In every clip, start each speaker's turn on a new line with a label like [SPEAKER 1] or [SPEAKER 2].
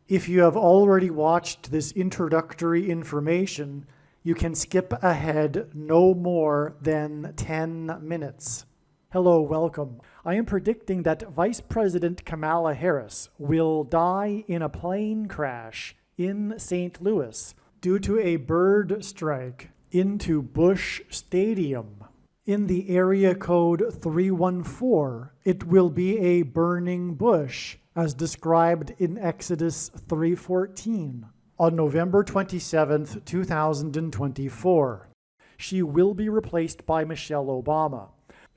[SPEAKER 1] If you have already watched this introductory information, you can skip ahead no more than 10 minutes. Hello, welcome. I am predicting that Vice President Kamala Harris will die in a plane crash in St. Louis due to a bird strike into Busch Stadium. In the area code 314, it will be a burning bush, as described in Exodus 3:14, on November 27th, 2024. She will be replaced by Michelle Obama,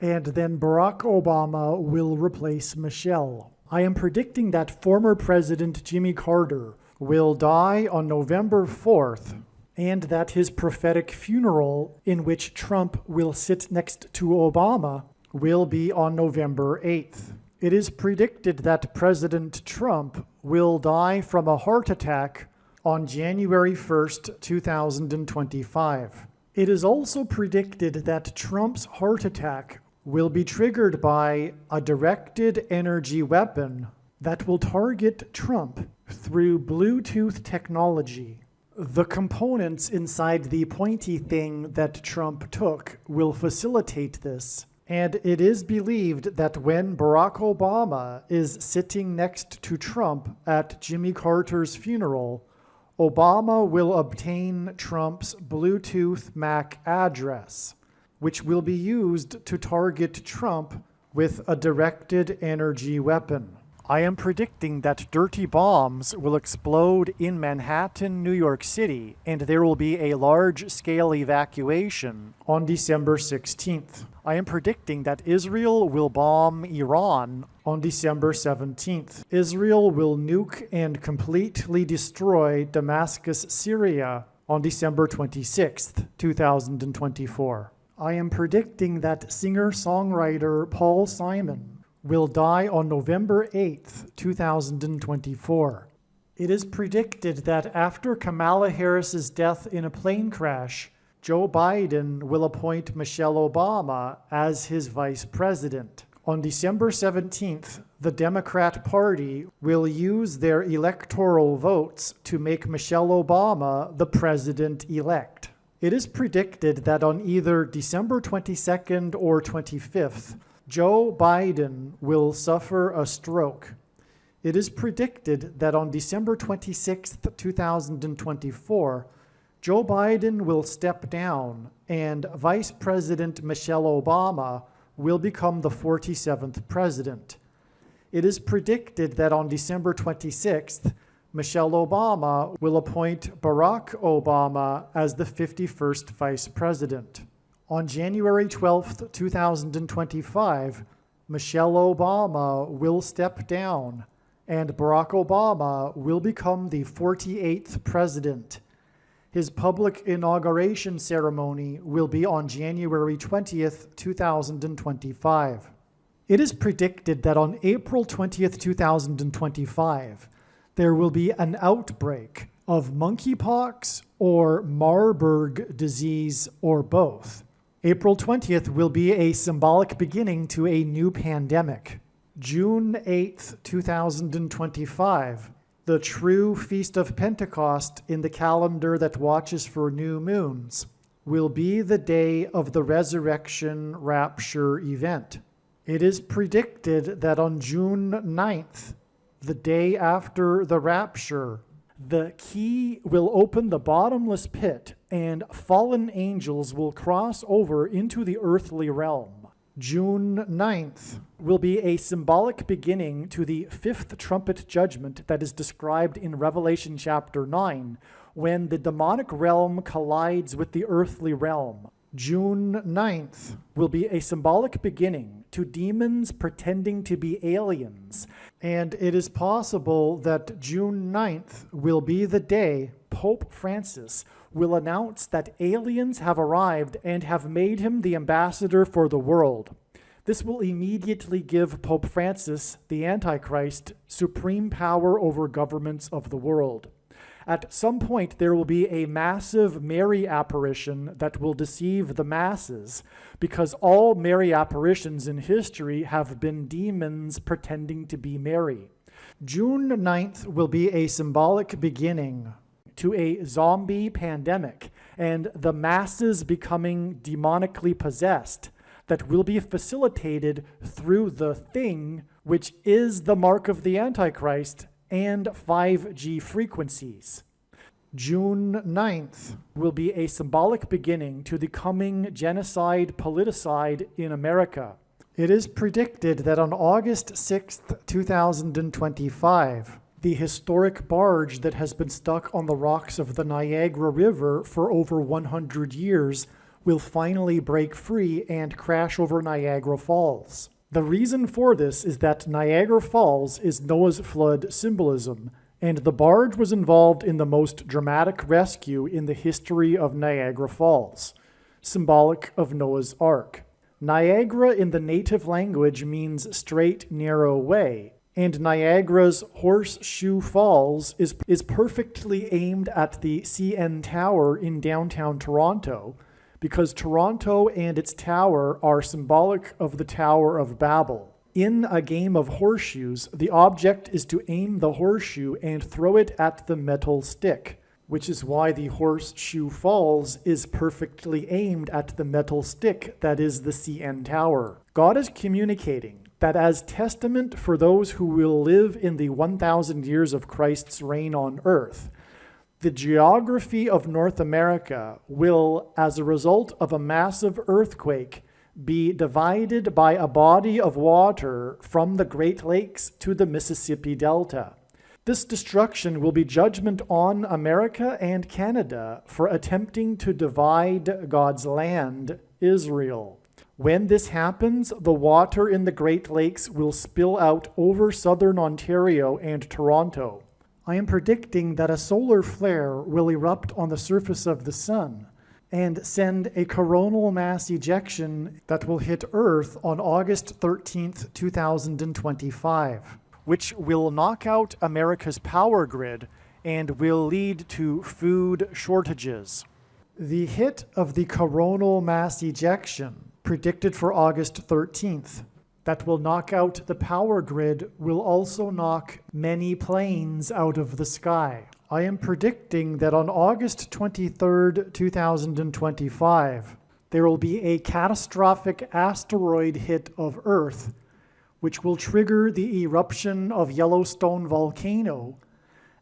[SPEAKER 1] and then Barack Obama will replace Michelle. I am predicting that former President Jimmy Carter will die on November 4th, and that his prophetic funeral, in which Trump will sit next to Obama, will be on November 8th. It is predicted that President Trump will die from a heart attack on January 1st, 2025. It is also predicted that Trump's heart attack will be triggered by a directed energy weapon that will target Trump through Bluetooth technology. The components inside the pointy thing that Trump took will facilitate this, and it is believed that when Barack Obama is sitting next to Trump at Jimmy Carter's funeral, Obama will obtain Trump's Bluetooth MAC address, which will be used to target Trump with a directed energy weapon. I am predicting that dirty bombs will explode in Manhattan, New York City, and there will be a large-scale evacuation on December 16th. I am predicting that Israel will bomb Iran on December 17th. Israel will nuke and completely destroy Damascus, Syria on December 26th, 2024. I am predicting that singer-songwriter Paul Simon will die on November 8th, 2024. It is predicted that after Kamala Harris's death in a plane crash, Joe Biden will appoint Michelle Obama as his vice president. On December 17th, the Democrat Party will use their electoral votes to make Michelle Obama the president-elect. It is predicted that on either December 22nd or 25th, Joe Biden will suffer a stroke. It is predicted that on December 26, 2024, Joe Biden will step down and Vice President Michelle Obama will become the 47th president. It is predicted that on December 26th, Michelle Obama will appoint Barack Obama as the 51st vice president. On January 12, 2025, Michelle Obama will step down and Barack Obama will become the 48th president. His public inauguration ceremony will be on January 20th, 2025. It is predicted that on April 20th, 2025, there will be an outbreak of monkeypox or Marburg disease or both. April 20th will be a symbolic beginning to a new pandemic. June 8th, 2025, the true Feast of Pentecost in the calendar that watches for new moons, will be the day of the resurrection rapture event. It is predicted that on June 9th, the day after the rapture, the key will open the bottomless pit and fallen angels will cross over into the earthly realm. June 9th will be a symbolic beginning to the fifth trumpet judgment that is described in Revelation chapter 9, when the demonic realm collides with the earthly realm. June 9th will be a symbolic beginning to demons pretending to be aliens, and it is possible that June 9th will be the day Pope Francis will announce that aliens have arrived and have made him the ambassador for the world. This will immediately give Pope Francis, the Antichrist, supreme power over governments of the world. At some point, there will be a massive Mary apparition that will deceive the masses, because all Mary apparitions in history have been demons pretending to be Mary. June 9th will be a symbolic beginning to a zombie pandemic and the masses becoming demonically possessed that will be facilitated through the thing, which is the mark of the Antichrist and 5G frequencies. June 9th will be a symbolic beginning to the coming genocide politicide in America. It is predicted that on August 6th, 2025, the historic barge that has been stuck on the rocks of the Niagara River for over 100 years will finally break free and crash over Niagara Falls. The reason for this is that Niagara Falls is Noah's flood symbolism, and the barge was involved in the most dramatic rescue in the history of Niagara Falls, symbolic of Noah's Ark. Niagara in the native language means straight, narrow way, and Niagara's Horseshoe Falls is perfectly aimed at the CN Tower in downtown Toronto, because Toronto and its tower are symbolic of the Tower of Babel. In a game of horseshoes, the object is to aim the horseshoe and throw it at the metal stick, which is why the Horseshoe Falls is perfectly aimed at the metal stick that is the CN Tower. God is communicating that as testament for those who will live in the 1,000 years of Christ's reign on earth, the geography of North America will, as a result of a massive earthquake, be divided by a body of water from the Great Lakes to the Mississippi Delta. This destruction will be judgment on America and Canada for attempting to divide God's land, Israel. When this happens, the water in the Great Lakes will spill out over southern Ontario and Toronto. I am predicting that a solar flare will erupt on the surface of the sun and send a coronal mass ejection that will hit Earth on August 13th, 2025. Which will knock out America's power grid and will lead to food shortages. The hit of the coronal mass ejection, predicted for August 13th, that will knock out the power grid will also knock many planes out of the sky. I am predicting that on August 23rd, 2025, there will be a catastrophic asteroid hit of Earth, which will trigger the eruption of Yellowstone volcano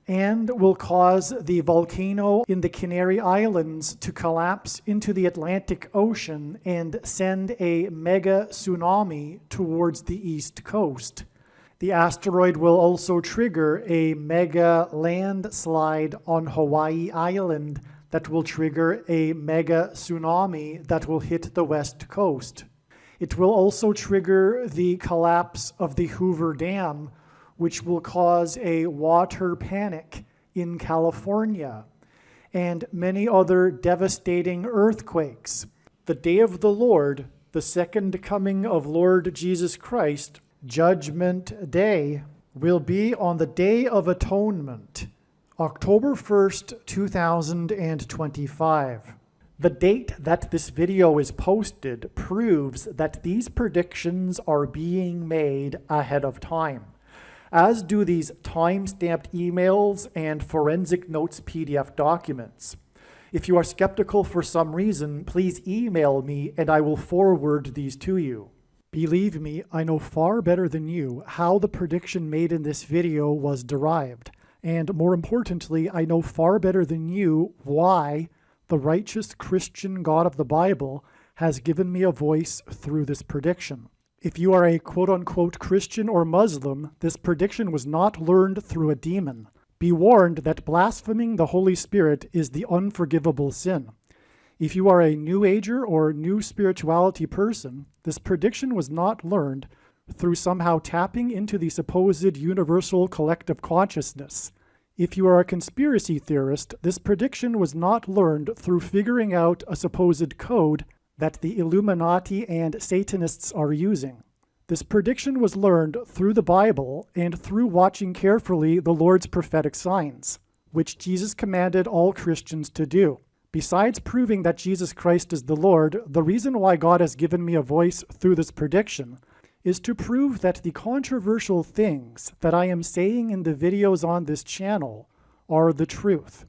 [SPEAKER 1] and will cause the volcano in the Canary Islands to collapse into the Atlantic Ocean and send a mega tsunami towards the east coast. The asteroid will also trigger a mega landslide on Hawaii Island that will trigger a mega tsunami that will hit the west coast. It will also trigger the collapse of the Hoover Dam, which will cause a water panic in California, and many other devastating earthquakes. The day of the Lord, the second coming of Lord Jesus Christ, Judgment Day, will be on the Day of Atonement, October 1st, 2025. The date that this video is posted proves that these predictions are being made ahead of time, as do these time-stamped emails and forensic notes PDF documents. If you are skeptical for some reason, please email me and I will forward these to you. Believe me, I know far better than you how the prediction made in this video was derived, and more importantly, I know far better than you why the righteous Christian God of the Bible has given me a voice through this prediction. If you are a quote-unquote Christian or Muslim, this prediction was not learned through a demon. Be warned that blaspheming the Holy Spirit is the unforgivable sin. If you are a New Ager or New Spirituality person, this prediction was not learned through somehow tapping into the supposed universal collective consciousness. If you are a conspiracy theorist, this prediction was not learned through figuring out a supposed code that the Illuminati and Satanists are using. This prediction was learned through the Bible and through watching carefully the Lord's prophetic signs, which Jesus commanded all Christians to do. Besides proving that Jesus Christ is the Lord, the reason why God has given me a voice through this prediction is to prove that the controversial things that I am saying in the videos on this channel are the truth.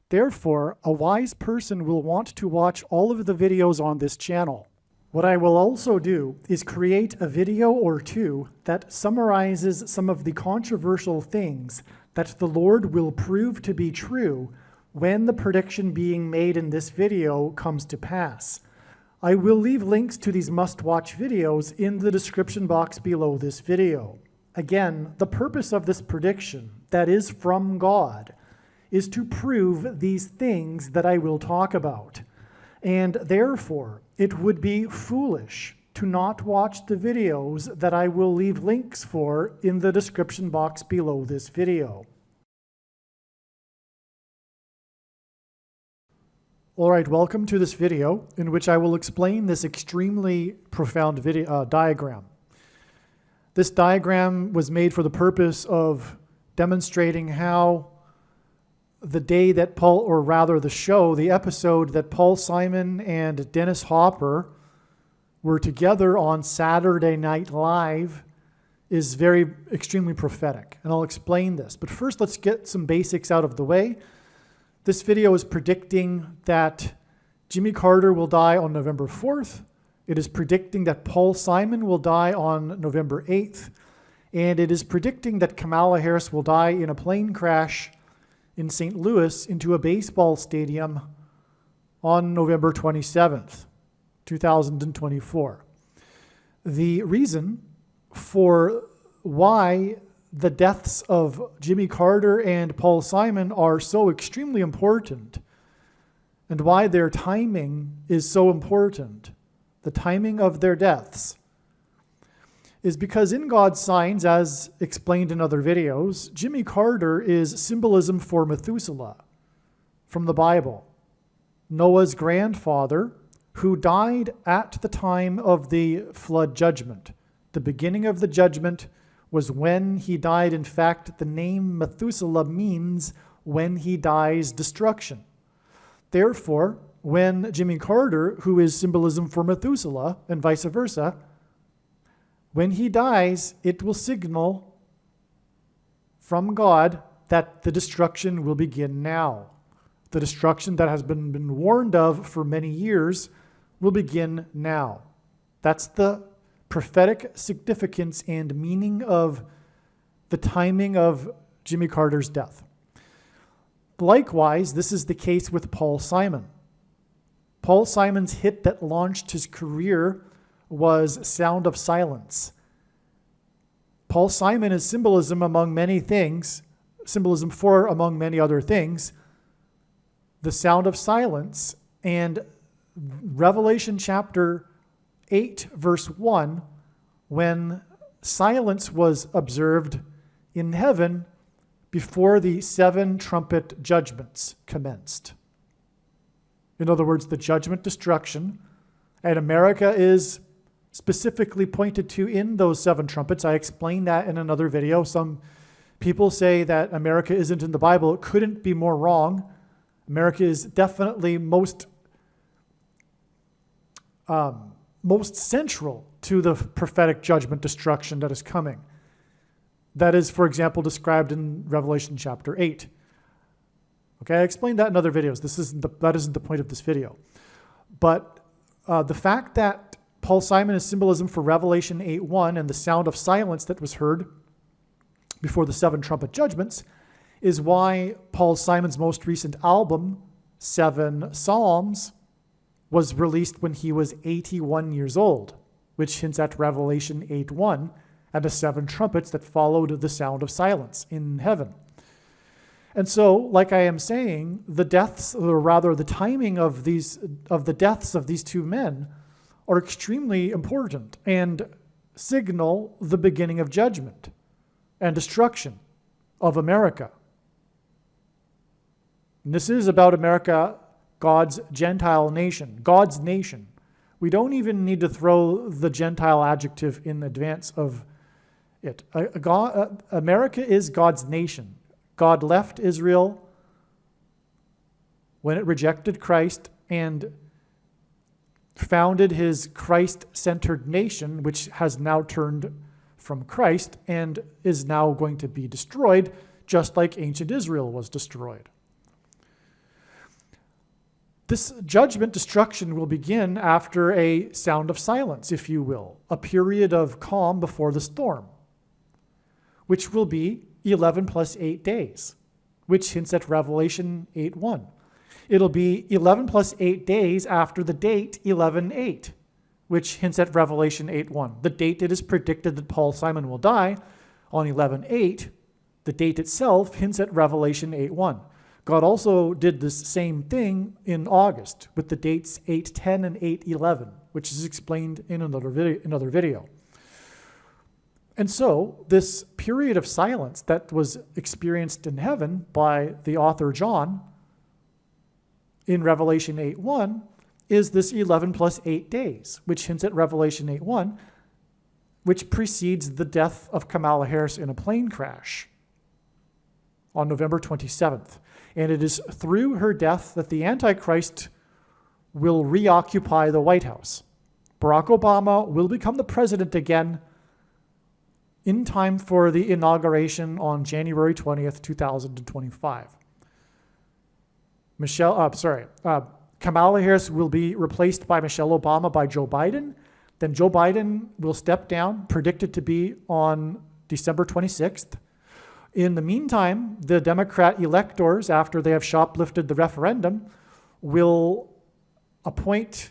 [SPEAKER 1] Therefore, a wise person will want to watch all of the videos on this channel. What I will also do is create a video or two that summarizes some of the controversial things that the Lord will prove to be true when the prediction being made in this video comes to pass. I will leave links to these must-watch videos in the description box below this video. Again, the purpose of this prediction, that is from God, is to prove these things that I will talk about. And therefore, it would be foolish to not watch the videos that I will leave links for in the description box below this video. All right, welcome to this video in which I will explain this extremely profound diagram. This diagram was made for the purpose of demonstrating how the day that the episode that Paul Simon and Dennis Hopper were together on Saturday Night Live is extremely prophetic. And I'll explain this. But first, let's get some basics out of the way. This video is predicting that Jimmy Carter will die on November 4th. It is predicting that Paul Simon will die on November 8th. And it is predicting that Kamala Harris will die in a plane crash in St. Louis into a baseball stadium on November 27th, 2024. The reason for why the deaths of Jimmy Carter and Paul Simon are so extremely important and why their timing is so important, the timing of their deaths, is because in God's signs, as explained in other videos, Jimmy Carter is symbolism for Methuselah from the Bible, Noah's grandfather who died at the time of the flood judgment. The beginning of the judgment was when he died. In fact, the name Methuselah means when he dies, destruction. Therefore, when Jimmy Carter, who is symbolism for Methuselah, and vice versa, when he dies, it will signal from God that the destruction will begin now. The destruction that has been warned of for many years will begin now. That's the prophetic significance and meaning of the timing of Jimmy Carter's death. Likewise, this is the case with Paul Simon. Paul Simon's hit that launched his career was Sound of Silence. Paul Simon is symbolism among many things, symbolism for, among many other things, the Sound of Silence, and Revelation chapter 8, verse 1, when silence was observed in heaven before the 7 trumpet judgments commenced. In other words, the judgment destruction, and America is specifically pointed to in those 7 trumpets. I explained that in another video. Some people say that America isn't in the Bible. It couldn't be more wrong. America is definitely most central to the prophetic judgment destruction that is coming. That is, for example, described in Revelation chapter 8. Okay, I explained that in other videos. That isn't the point of this video. But the fact that Paul Simon is symbolism for Revelation 8:1 and the sound of silence that was heard before the 7 trumpet judgments is why Paul Simon's most recent album, 7 Psalms, was released when he was 81 years old, which hints at Revelation 8:1 and the 7 trumpets that followed the sound of silence in heaven. And so, like I am saying, the timing of the deaths of these 2 men are extremely important and signal the beginning of judgment and destruction of America. And this is about America, God's Gentile nation, God's nation. We don't even need to throw the Gentile adjective in advance of it. America is God's nation. God left Israel when it rejected Christ, and founded his Christ-centered nation, which has now turned from Christ and is now going to be destroyed, just like ancient Israel was destroyed. This judgment destruction will begin after a sound of silence, if you will, a period of calm before the storm, which will be 11 plus 8 days, which hints at Revelation 8:1. It'll be 11 plus 8 days after the date 11:8, which hints at Revelation 8:1. The date it is predicted that Paul Simon will die on 11:8, the date itself hints at Revelation 8:1. God also did this same thing in August with the dates 8:10 and 8:11, which is explained in another video. And so this period of silence that was experienced in heaven by the author John in Revelation 8:1 is this 11 plus 8 days, which hints at Revelation 8:1, which precedes the death of Kamala Harris in a plane crash on November 27th. And it is through her death that the Antichrist will reoccupy the White House. Barack Obama will become the president again in time for the inauguration on January 20th, 2025. Kamala Harris will be replaced by Michelle Obama by Joe Biden. Then Joe Biden will step down, predicted to be on December 26th. In the meantime, the Democrat electors, after they have shoplifted the referendum, will appoint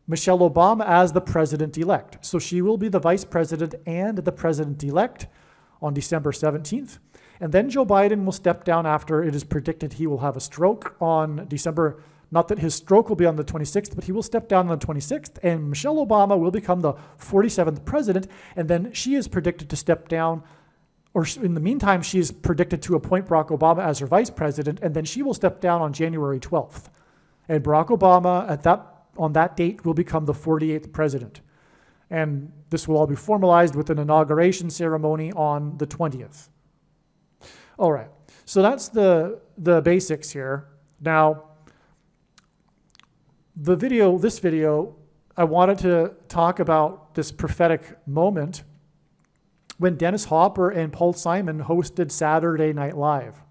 [SPEAKER 1] Michelle Obama as the president-elect. So she will be the vice president and the president-elect on December 17th. And then Joe Biden will step down after it is predicted he will have a stroke on December, not that his stroke will be on the 26th, but he will step down on the 26th, and Michelle Obama will become the 47th president, and then she is predicted to step down, or in the meantime, she is predicted to appoint Barack Obama as her vice president, and then she will step down on January 12th. And Barack Obama, on that date, will become the 48th president. And this will all be formalized with an inauguration ceremony on the 20th. All right, so that's the basics here. Now, this video, I wanted to talk about this prophetic moment when Dennis Hopper and Paul Simon hosted Saturday Night Live.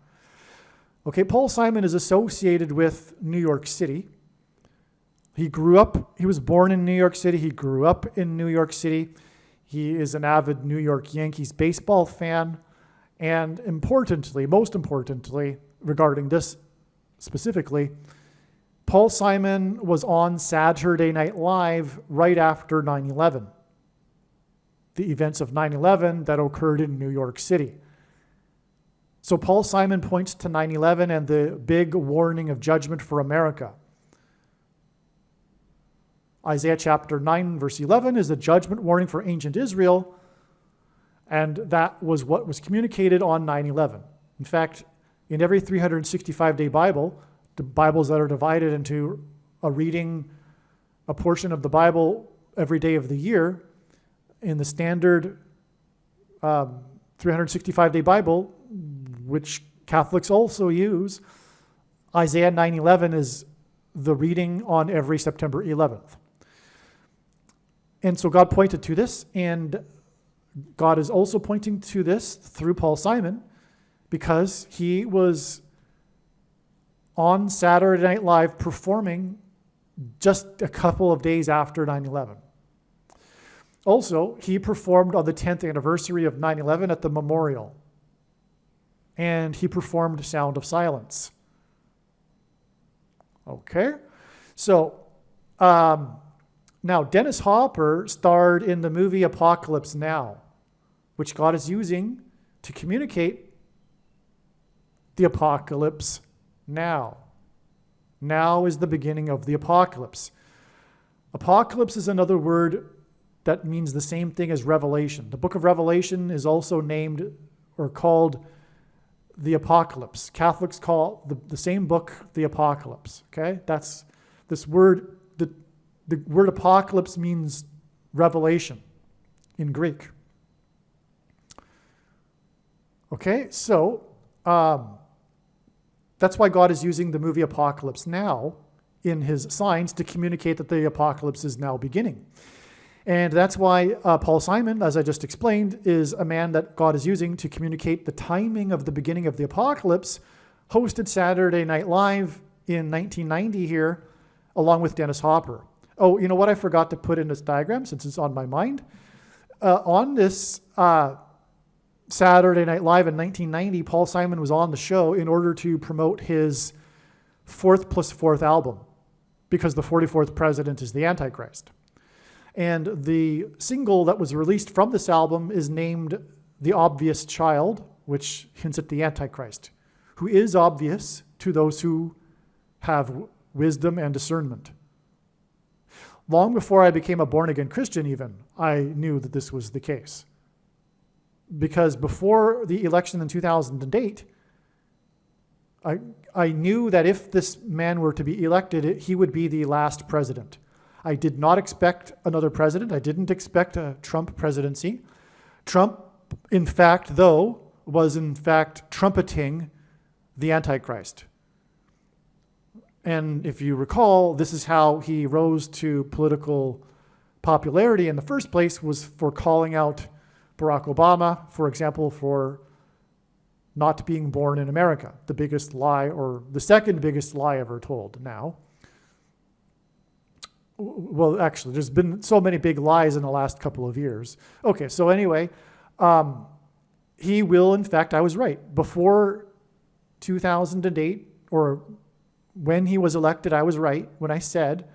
[SPEAKER 1] Okay, Paul Simon is associated with New York City. He was born in New York City. He grew up in New York City. He is an avid New York Yankees baseball fan. And most importantly, regarding this specifically, Paul Simon was on Saturday Night Live right after 9/11. The events of 9/11 that occurred in New York City. So Paul Simon points to 9/11 and the big warning of judgment for America. Isaiah chapter 9, verse 11 is a judgment warning for ancient Israel, and that was what was communicated on 9/11. In fact, in every 365-day Bible, the Bibles that are divided into a portion of the Bible every day of the year, in the standard 365-day Bible, which Catholics also use, Isaiah 9:11 is the reading on every September 11th. And so God pointed to this, and God is also pointing to this through Paul Simon, because he was on Saturday Night Live performing just a couple of days after 9/11. Also, he performed on the 10th anniversary of 9/11 at the memorial, and he performed Sound of Silence. Okay, so now Dennis Hopper starred in the movie Apocalypse Now, which God is using to communicate the apocalypse now. Now is the beginning of the apocalypse. Apocalypse is another word that means the same thing as Revelation. The book of Revelation is also named or called the Apocalypse. Catholics call the same book the Apocalypse. Okay, that's this word. The word apocalypse means revelation in Greek. Okay, so that's why God is using the movie Apocalypse Now in his signs to communicate that the apocalypse is now beginning. And that's why Paul Simon, as I just explained, is a man that God is using to communicate the timing of the beginning of the apocalypse, hosted Saturday Night Live in 1990 here, along with Dennis Hopper. Oh, you know what I forgot to put in this diagram since it's on my mind? On this Saturday Night Live in 1990, Paul Simon was on the show in order to promote his 4th+4th album, because the 44th president is the Antichrist. And the single that was released from this album is named The Obvious Child, which hints at the Antichrist, who is obvious to those who have wisdom and discernment. Long before I became a born-again Christian even, I knew that this was the case. Because before the election in 2008, I knew that if this man were to be elected, he would be the last president. I did not expect another president. I didn't expect a Trump presidency. Trump, in fact, though, was in fact trumpeting the Antichrist. And if you recall, this is how he rose to political popularity in the first place, was for calling out Barack Obama, for example, for not being born in America, the biggest lie, or the second biggest lie ever told now. Well, actually, there's been so many big lies in the last couple of years. Okay, so anyway, he will, in fact, I was right. Before 2008, or when he was elected, I was right when I said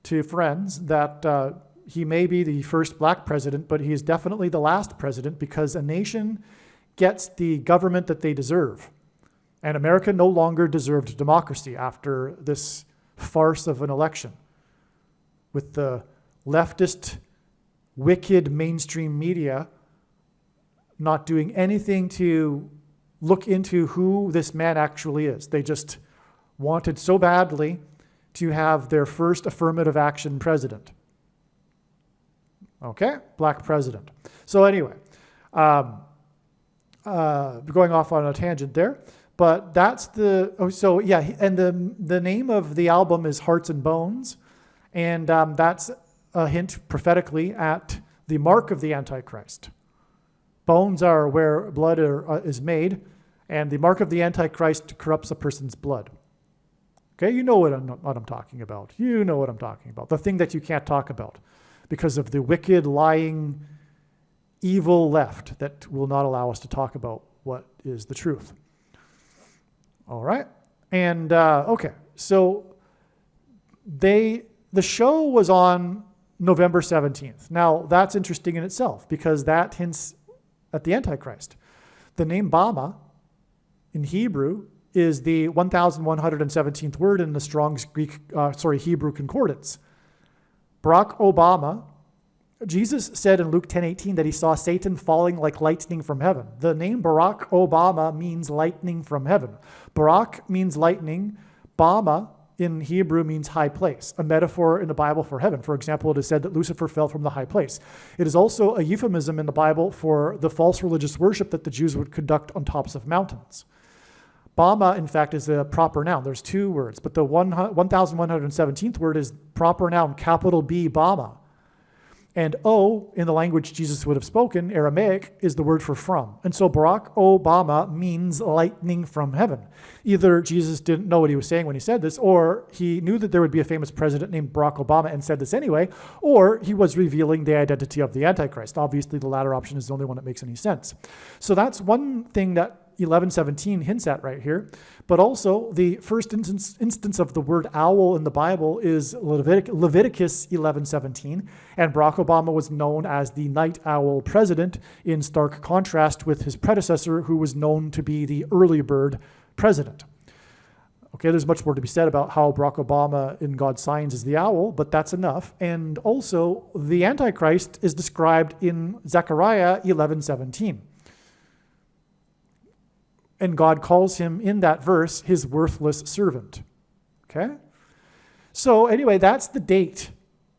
[SPEAKER 1] to friends that he may be the first black president, but he is definitely the last president, because a nation gets the government that they deserve. And America no longer deserved democracy after this farce of an election, with the leftist, wicked mainstream media not doing anything to look into who this man actually is. They just wanted so badly to have their first affirmative action president. Okay, black president. So anyway, going off on a tangent there, but that's the, and the name of the album is Hearts and Bones, and that's a hint prophetically at the mark of the Antichrist. Bones are where blood is made, and the mark of the Antichrist corrupts a person's blood. Okay, you know what I'm talking about. You know what I'm talking about. The thing that you can't talk about because of the wicked, lying, evil left that will not allow us to talk about what is the truth. All right, and okay, so the show was on November 17th. Now, that's interesting in itself because that hints at the Antichrist. The name Bama in Hebrew is the 1,117th word in the Strong's Hebrew Concordance. Barack Obama, Jesus said in Luke 10:18 that he saw Satan falling like lightning from heaven. The name Barack Obama means lightning from heaven. Barack means lightning. Bama in Hebrew means high place, a metaphor in the Bible for heaven. For example, it is said that Lucifer fell from the high place. It is also a euphemism in the Bible for the false religious worship that the Jews would conduct on tops of mountains. Bama, in fact, is a proper noun. There's two words, but the 1,117th word is proper noun, capital B, Bama. And O, in the language Jesus would have spoken, Aramaic, is the word for from. And so Barack Obama means lightning from heaven. Either Jesus didn't know what he was saying when he said this, or he knew that there would be a famous president named Barack Obama and said this anyway, or he was revealing the identity of the Antichrist. Obviously, the latter option is the only one that makes any sense. So that's one thing that 11:17 hints at right here. But also, the first instance of the word owl in the Bible is Leviticus 11:17, and Barack Obama was known as the night owl president, in stark contrast with his predecessor, who was known to be the early bird president. Okay, there's much more to be said about how Barack Obama in God's signs is the owl, but that's enough. And also, the Antichrist is described in Zechariah 11:17. And God calls him in that verse his worthless servant. Okay? So anyway, that's the date.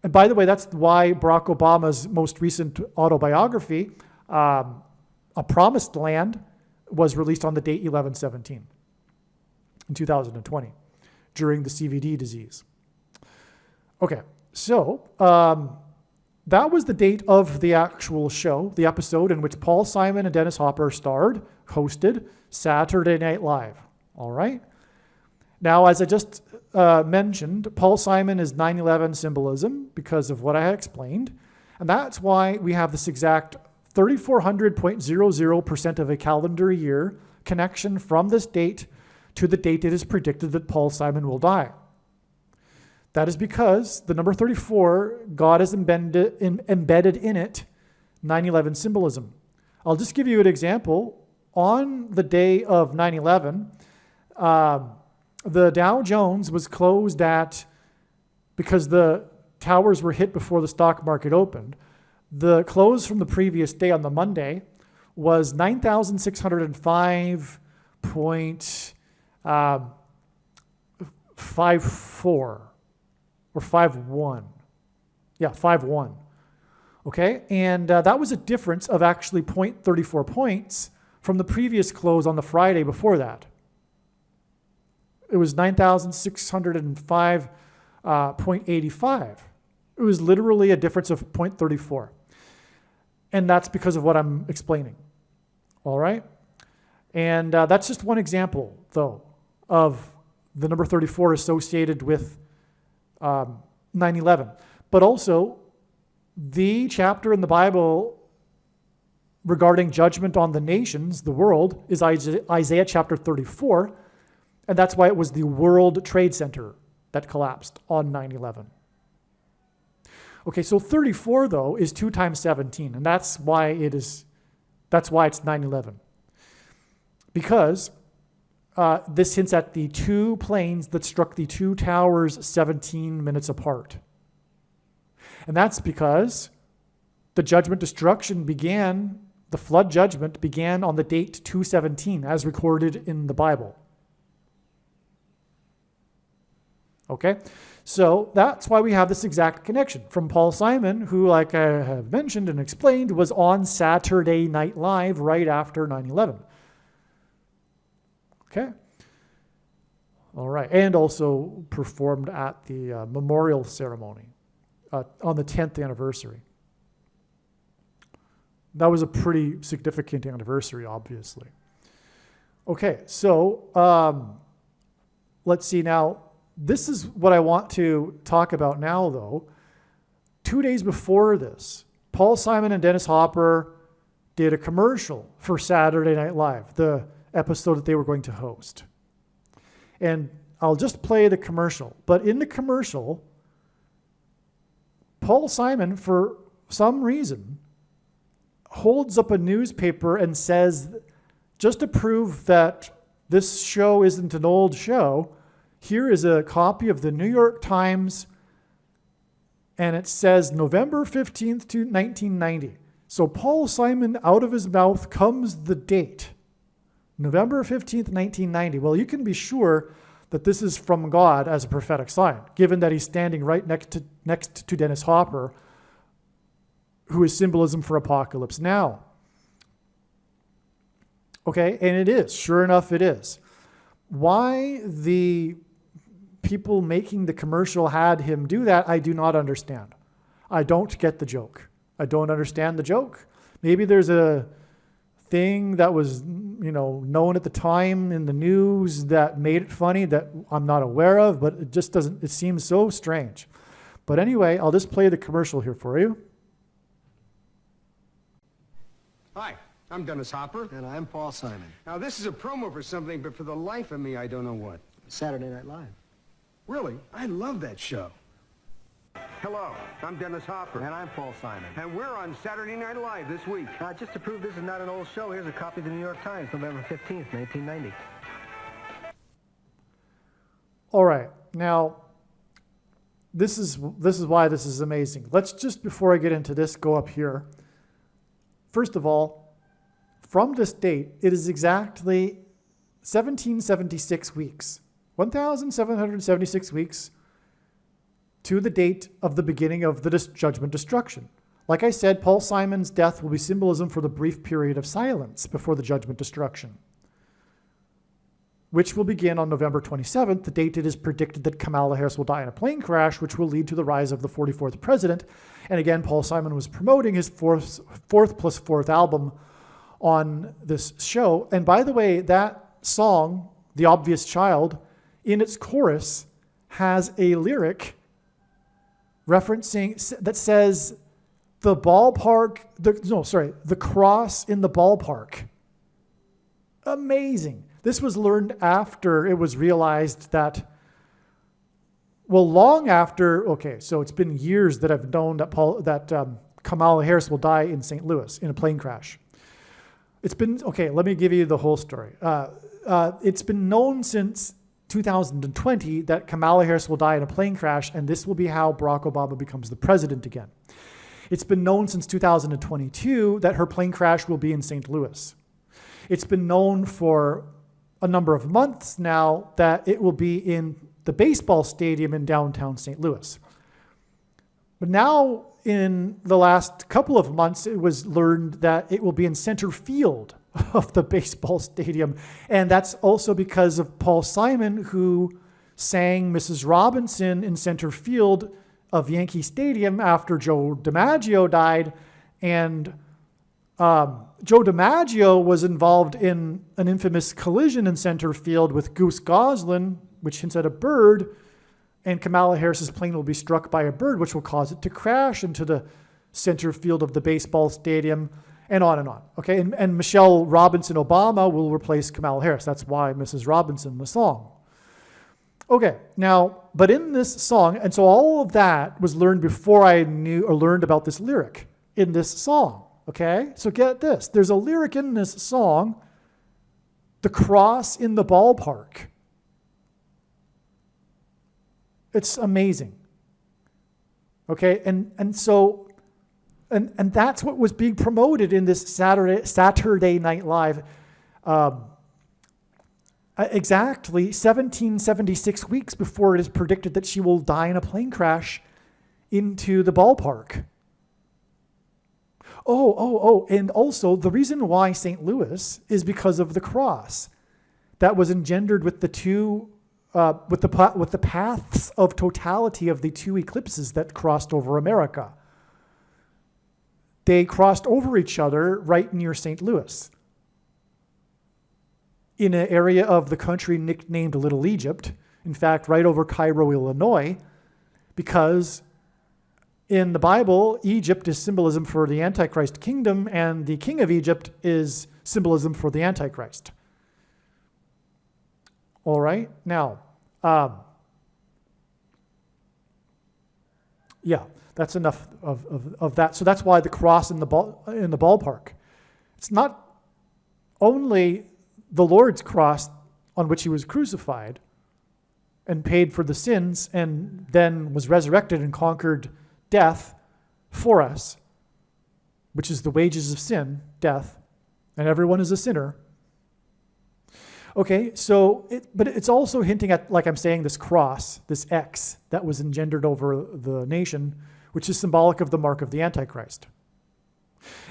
[SPEAKER 1] And by the way, that's why Barack Obama's most recent autobiography, A Promised Land, was released on the date 11/17 in 2020. during the CVD disease. Okay, so that was the date of the actual show, the episode in which Paul Simon and Dennis Hopper hosted Saturday Night Live. All right? Now, as I just mentioned, Paul Simon is 9/11 symbolism because of what I had explained. And that's why we have this exact 3,400.00% of a calendar year connection from this date to the date it is predicted that Paul Simon will die. That is because the number 34, God has embedded in it 9/11 symbolism. I'll just give you an example. On the day of 9/11, the Dow Jones was closed because the towers were hit before the stock market opened. The close from the previous day on the Monday was 9,605.54 or 5.1. Yeah, 5.1. Okay, and that was a difference of actually 0.34 points from the previous close on the Friday before that. It was 9,605.85. It was literally a difference of 0.34. And that's because of what I'm explaining. All right? And that's just one example, though, of the number 34 associated with 9/11. But also, the chapter in the Bible regarding judgment on the nations, the world, is Isaiah chapter 34. And that's why it was the World Trade Center that collapsed on 9/11. Okay, so 34, though, is 2 times 17, and that's why it's 9/11. Because this hints at the two planes that struck the two towers 17 minutes apart. And that's because the judgment destruction began, the flood judgment began on the date 2/17, as recorded in the Bible. Okay, so that's why we have this exact connection from Paul Simon, who, like I have mentioned and explained, was on Saturday Night Live right after 9/11. Okay, all right, and also performed at the memorial ceremony on the 10th anniversary. That was a pretty significant anniversary, obviously. Okay, so let's see now. This is what I want to talk about now, though. 2 days before this, Paul Simon and Dennis Hopper did a commercial for Saturday Night Live, the episode that they were going to host. And I'll just play the commercial. But in the commercial, Paul Simon, for some reason, holds up a newspaper and says, just to prove that this show isn't an old show, here is a copy of the New York Times, and it says November 15th to 1990. So Paul Simon, out of his mouth comes the date, November 15th, 1990. Well, you can be sure that this is from God as a prophetic sign, given that he's standing right next to Dennis Hopper, who is symbolism for Apocalypse Now. Okay, and it is. Sure enough, it is. Why the people making the commercial had him do that, I do not understand. I don't get the joke. I don't understand the joke. Maybe there's a thing that was, known at the time in the news that made it funny that I'm not aware of, but it just doesn't, it seems so strange. But anyway, I'll just play the commercial here for you.
[SPEAKER 2] Hi, I'm Dennis Hopper.
[SPEAKER 3] And I'm Paul Simon.
[SPEAKER 2] Now, this is a promo for something, but for the life of me, I don't know what.
[SPEAKER 3] Saturday Night Live.
[SPEAKER 2] Really? I love that show. Hello, I'm Dennis Hopper.
[SPEAKER 3] And I'm Paul Simon.
[SPEAKER 2] And we're on Saturday Night Live this week.
[SPEAKER 3] Just to prove this is not an old show, here's a copy of the New York Times, November 15th, 1990.
[SPEAKER 1] All right, now, this is why this is amazing. Let's just, before I get into this, go up here. First of all, from this date, it is exactly 1776 weeks. 1,776 weeks to the date of the beginning of the judgment destruction. Like I said, Paul Simon's death will be symbolism for the brief period of silence before the judgment destruction. which will begin on November 27th, the date it is predicted that Kamala Harris will die in a plane crash, which will lead to the rise of the 44th president. And again, Paul Simon was promoting his fourth plus fourth album on this show. And by the way, that song, The Obvious Child, in its chorus has a lyric referencing that says the cross in the ballpark. Amazing. This was learned after it was realized that, long after, so it's been years that I've known that Kamala Harris will die in St. Louis in a plane crash. It's been, let me give you the whole story. It's been known since 2020 that Kamala Harris will die in a plane crash, and this will be how Barack Obama becomes the president again. It's been known since 2022 that her plane crash will be in St. Louis. It's been known for a number of months now that it will be in the baseball stadium in downtown St. Louis. But now, in the last couple of months, it was learned that it will be in center field of the baseball stadium. And that's also because of Paul Simon, who sang Mrs. Robinson in center field of Yankee Stadium after Joe DiMaggio died. And Joe DiMaggio was involved in an infamous collision in center field with Goose Goslin, which hints at a bird, and Kamala Harris's plane will be struck by a bird, which will cause it to crash into the center field of the baseball stadium, and on and on. Okay, and Michelle Robinson Obama will replace Kamala Harris. That's why Mrs. Robinson, the song. Okay, now, but in this song, and so all of that was learned before I knew or learned about this lyric in this song. Okay, so get this. There's a lyric in this song, the cross in the ballpark. It's amazing. Okay, and so that's what was being promoted in this Saturday Night Live. Exactly 1776 weeks before it is predicted that she will die in a plane crash into the ballpark. And also the reason why St. Louis is because of the cross that was engendered with the two, with the paths of totality of the two eclipses that crossed over America. They crossed over each other right near St. Louis, in an area of the country nicknamed Little Egypt. In fact, right over Cairo, Illinois, because in the Bible, Egypt is symbolism for the Antichrist kingdom, and the king of Egypt is symbolism for the Antichrist. All right, now, that's enough of that. So that's why the cross in the ballpark. It's not only the Lord's cross on which he was crucified and paid for the sins and then was resurrected and conquered death for us, which is the wages of sin, death, and everyone is a sinner. Okay, but it's also hinting at, like I'm saying, this cross, this X that was engendered over the nation, which is symbolic of the mark of the Antichrist.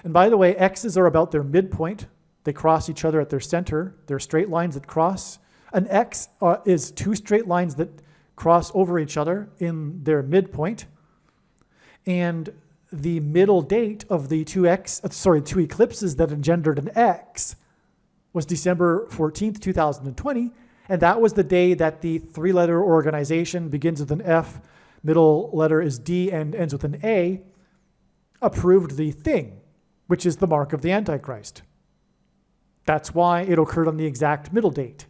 [SPEAKER 1] And by the way, X's are about their midpoint. They cross each other at their center. They're straight lines that cross. An X is two straight lines that cross over each other in their midpoint. And the middle date of the two eclipses that engendered an X was December 14th, 2020. And that was the day that the three-letter organization begins with an F, middle letter is D, and ends with an A, approved the thing, which is the mark of the Antichrist. That's why it occurred on the exact middle date.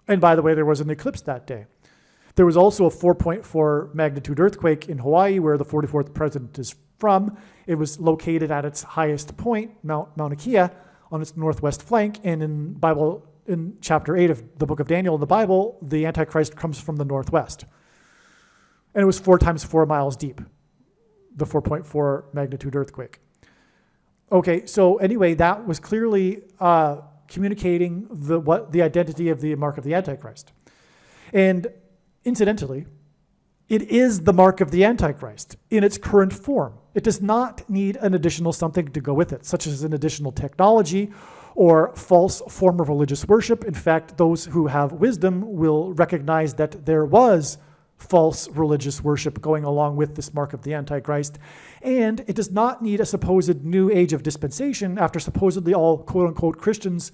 [SPEAKER 1] And by the way, there was an eclipse that day. There was also a 4.4 magnitude earthquake in Hawaii, where the 44th president is from. It was located at its highest point, Mount Mauna Kea, on its northwest flank. And in chapter 8 of the book of Daniel in the Bible, the Antichrist comes from the northwest. And it was 4 times 4 miles deep, the 4.4 magnitude earthquake. Okay, so anyway, that was clearly communicating the identity of the mark of the Antichrist. And incidentally, it is the mark of the Antichrist in its current form. It does not need an additional something to go with it, such as an additional technology or false form of religious worship. In fact, those who have wisdom will recognize that there was false religious worship going along with this mark of the Antichrist. And it does not need a supposed new age of dispensation after supposedly all quote-unquote Christians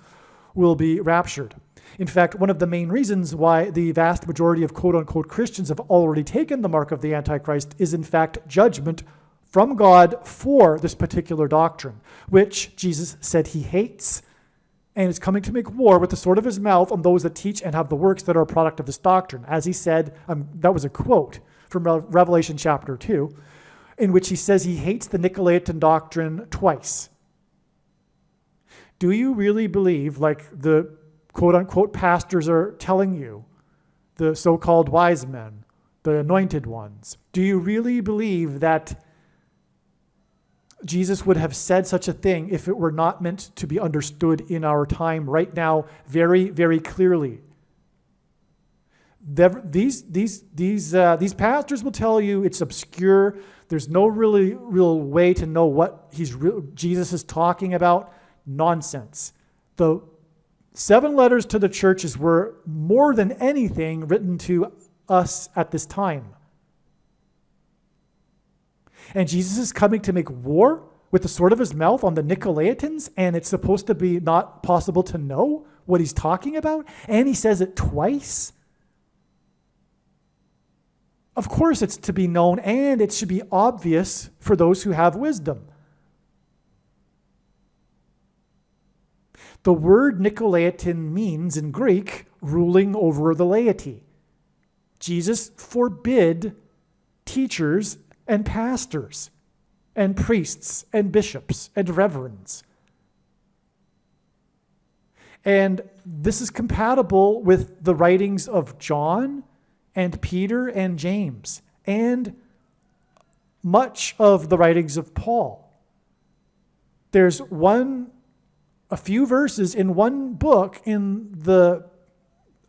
[SPEAKER 1] will be raptured. In fact, one of the main reasons why the vast majority of quote-unquote Christians have already taken the mark of the Antichrist is in fact judgment from God for this particular doctrine, which Jesus said he hates and is coming to make war with the sword of his mouth on those that teach and have the works that are a product of this doctrine. As he said, that was a quote from Revelation chapter 2, in which he says he hates the Nicolaitan doctrine twice. Do you really believe, like the quote-unquote pastors are telling you, the so-called wise men, the anointed ones, do you really believe that Jesus would have said such a thing if it were not meant to be understood in our time right now very, very clearly? These pastors will tell you it's obscure. There's no real way to know what Jesus is talking about. Nonsense. The 7 letters to the churches were more than anything written to us at this time. And Jesus is coming to make war with the sword of his mouth on the Nicolaitans, and it's supposed to be not possible to know what he's talking about, and he says it twice. Of course it's to be known, and it should be obvious for those who have wisdom. The word Nicolaitan means in Greek ruling over the laity. Jesus forbid teachers and pastors and priests and bishops and reverends. And this is compatible with the writings of John and Peter and James and much of the writings of Paul. There's a few verses in one book in the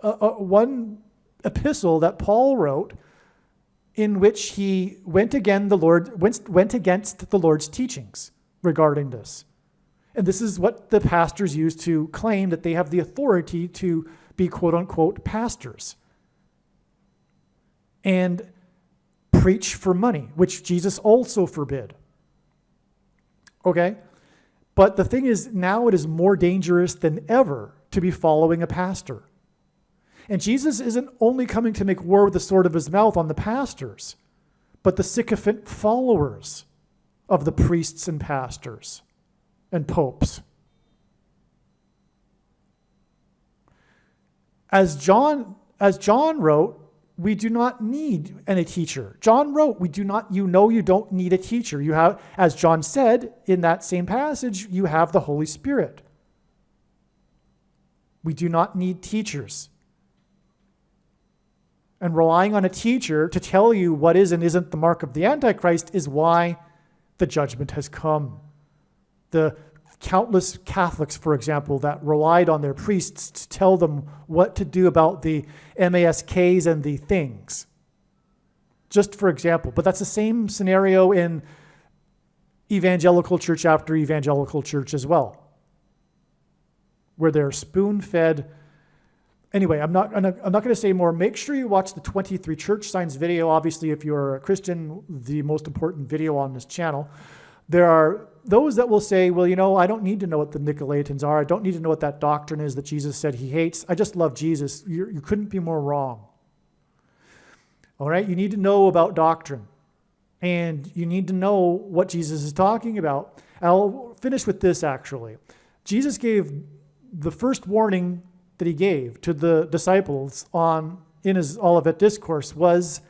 [SPEAKER 1] one epistle that Paul wrote in which he went against the Lord's teachings regarding this. And this is what the pastors use to claim that they have the authority to be quote-unquote pastors and preach for money, which Jesus also forbid. Okay? But the thing is, now it is more dangerous than ever to be following a pastor. And Jesus isn't only coming to make war with the sword of his mouth on the pastors, but the sycophant followers of the priests and pastors and popes. As John wrote, we do not need any teacher. John wrote, you don't need a teacher. You have, as John said in that same passage, you have the Holy Spirit. We do not need teachers. And relying on a teacher to tell you what is and isn't the mark of the Antichrist is why the judgment has come. The countless Catholics, for example, that relied on their priests to tell them what to do about the MASKs and the things. Just for example. But that's the same scenario in evangelical church after evangelical church as well, where they're spoon-fed. Anyway, I'm not going to say more. Make sure you watch the 23 church signs video. Obviously, if you're a Christian, the most important video on this channel. There are those that will say, well, I don't need to know what the Nicolaitans are. I don't need to know what that doctrine is that Jesus said he hates. I just love Jesus. You couldn't be more wrong. All right? You need to know about doctrine. And you need to know what Jesus is talking about. I'll finish with this, actually. Jesus gave the first warning that he gave to the disciples in his Olivet Discourse was,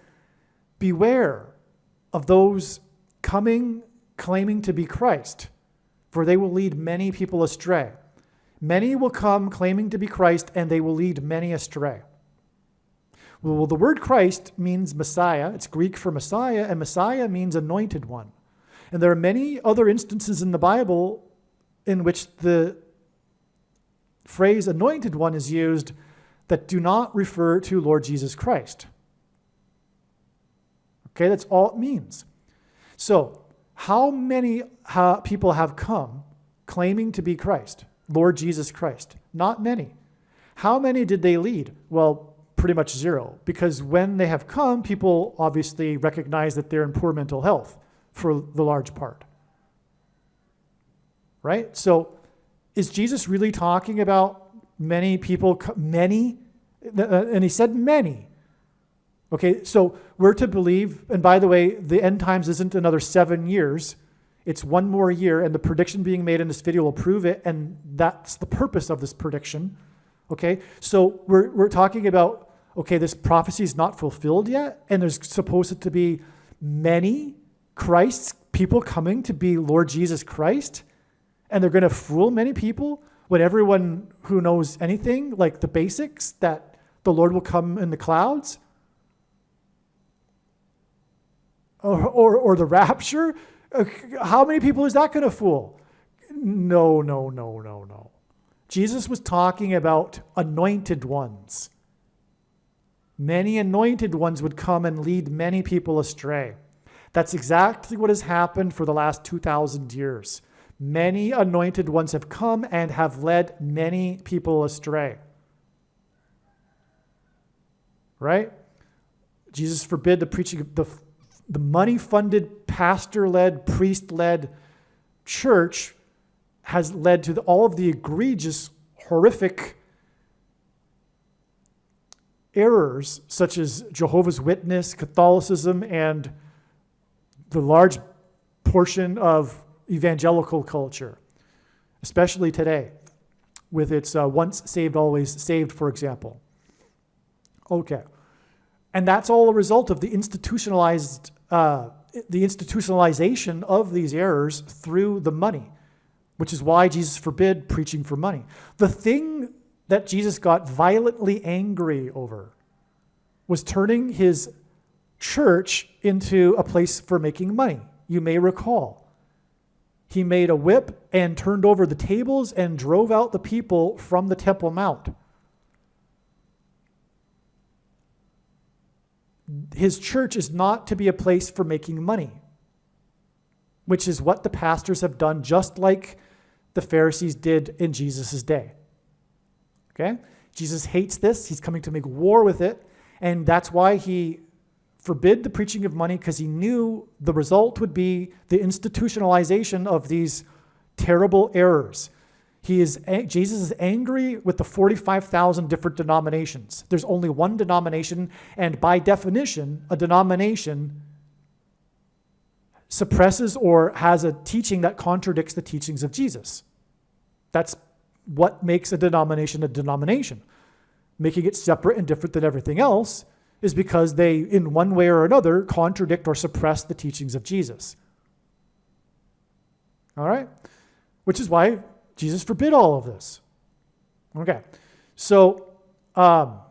[SPEAKER 1] beware of those coming claiming to be Christ, for they will lead many people astray. Many will come claiming to be Christ, and they will lead many astray. Well, the word Christ means Messiah. It's Greek for Messiah, and Messiah means anointed one. And there are many other instances in the Bible in which the phrase anointed one is used that do not refer to Lord Jesus Christ. Okay, that's all it means. So, how many people have come claiming to be Christ? Lord Jesus Christ? Not many. How many did they lead? Well, pretty much zero, because when they have come, people obviously recognize that they're in poor mental health for the large part. Right? So is Jesus really talking about many people, many? And he said many. Okay, so we're to believe, and by the way, the end times isn't another 7 years. It's one more year, and the prediction being made in this video will prove it, and that's the purpose of this prediction. Okay, so we're talking about, okay, this prophecy is not fulfilled yet, and there's supposed to be many Christs, people coming to be Lord Jesus Christ, and they're going to fool many people when everyone who knows anything, like the basics, that the Lord will come in the clouds, or the rapture. How many people is that going to fool? No. Jesus was talking about anointed ones. Many anointed ones would come and lead many people astray. That's exactly what has happened for the last 2,000 years. Many anointed ones have come and have led many people astray. Right? Jesus forbid the preaching of the money-funded, pastor-led, priest-led church has led to all of the egregious, horrific errors such as Jehovah's Witness, Catholicism, and the large portion of evangelical culture, especially today, with its once saved, always saved, for example. Okay. And that's all a result of the institutionalization of these errors through the money, which is why Jesus forbid preaching for money. The thing that Jesus got violently angry over was turning his church into a place for making money. You may recall. He made a whip and turned over the tables and drove out the people from the Temple Mount. His church is not to be a place for making money, which is what the pastors have done, just like the Pharisees did in Jesus' day. Okay? Jesus hates this. He's coming to make war with it. And that's why he forbid the preaching of money, because he knew the result would be the institutionalization of these terrible errors. Jesus is angry with the 45,000 different denominations. There's only one denomination, and by definition, a denomination suppresses or has a teaching that contradicts the teachings of Jesus. That's what makes a denomination a denomination. Making it separate and different than everything else is because they, in one way or another, contradict or suppress the teachings of Jesus. All right? Which is why Jesus forbid all of this. Okay. So, now,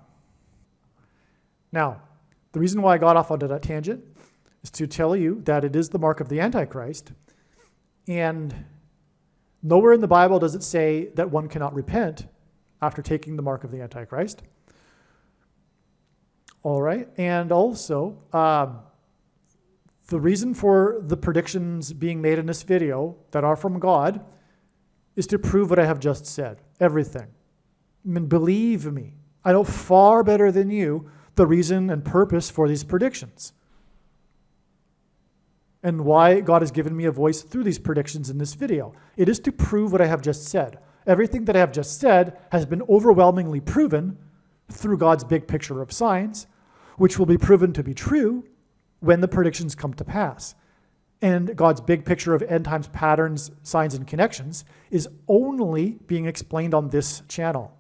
[SPEAKER 1] the reason why I got off onto that tangent is to tell you that it is the mark of the Antichrist. And nowhere in the Bible does it say that one cannot repent after taking the mark of the Antichrist. All right. And also, the reason for the predictions being made in this video that are from God is to prove what I have just said. Everything. I mean, believe me, I know far better than you the reason and purpose for these predictions, and why God has given me a voice through these predictions in this video. It is to prove what I have just said. Everything that I have just said has been overwhelmingly proven through God's big picture of signs, which will be proven to be true when the predictions come to pass. And God's big picture of end times patterns, signs, and connections is only being explained on this channel.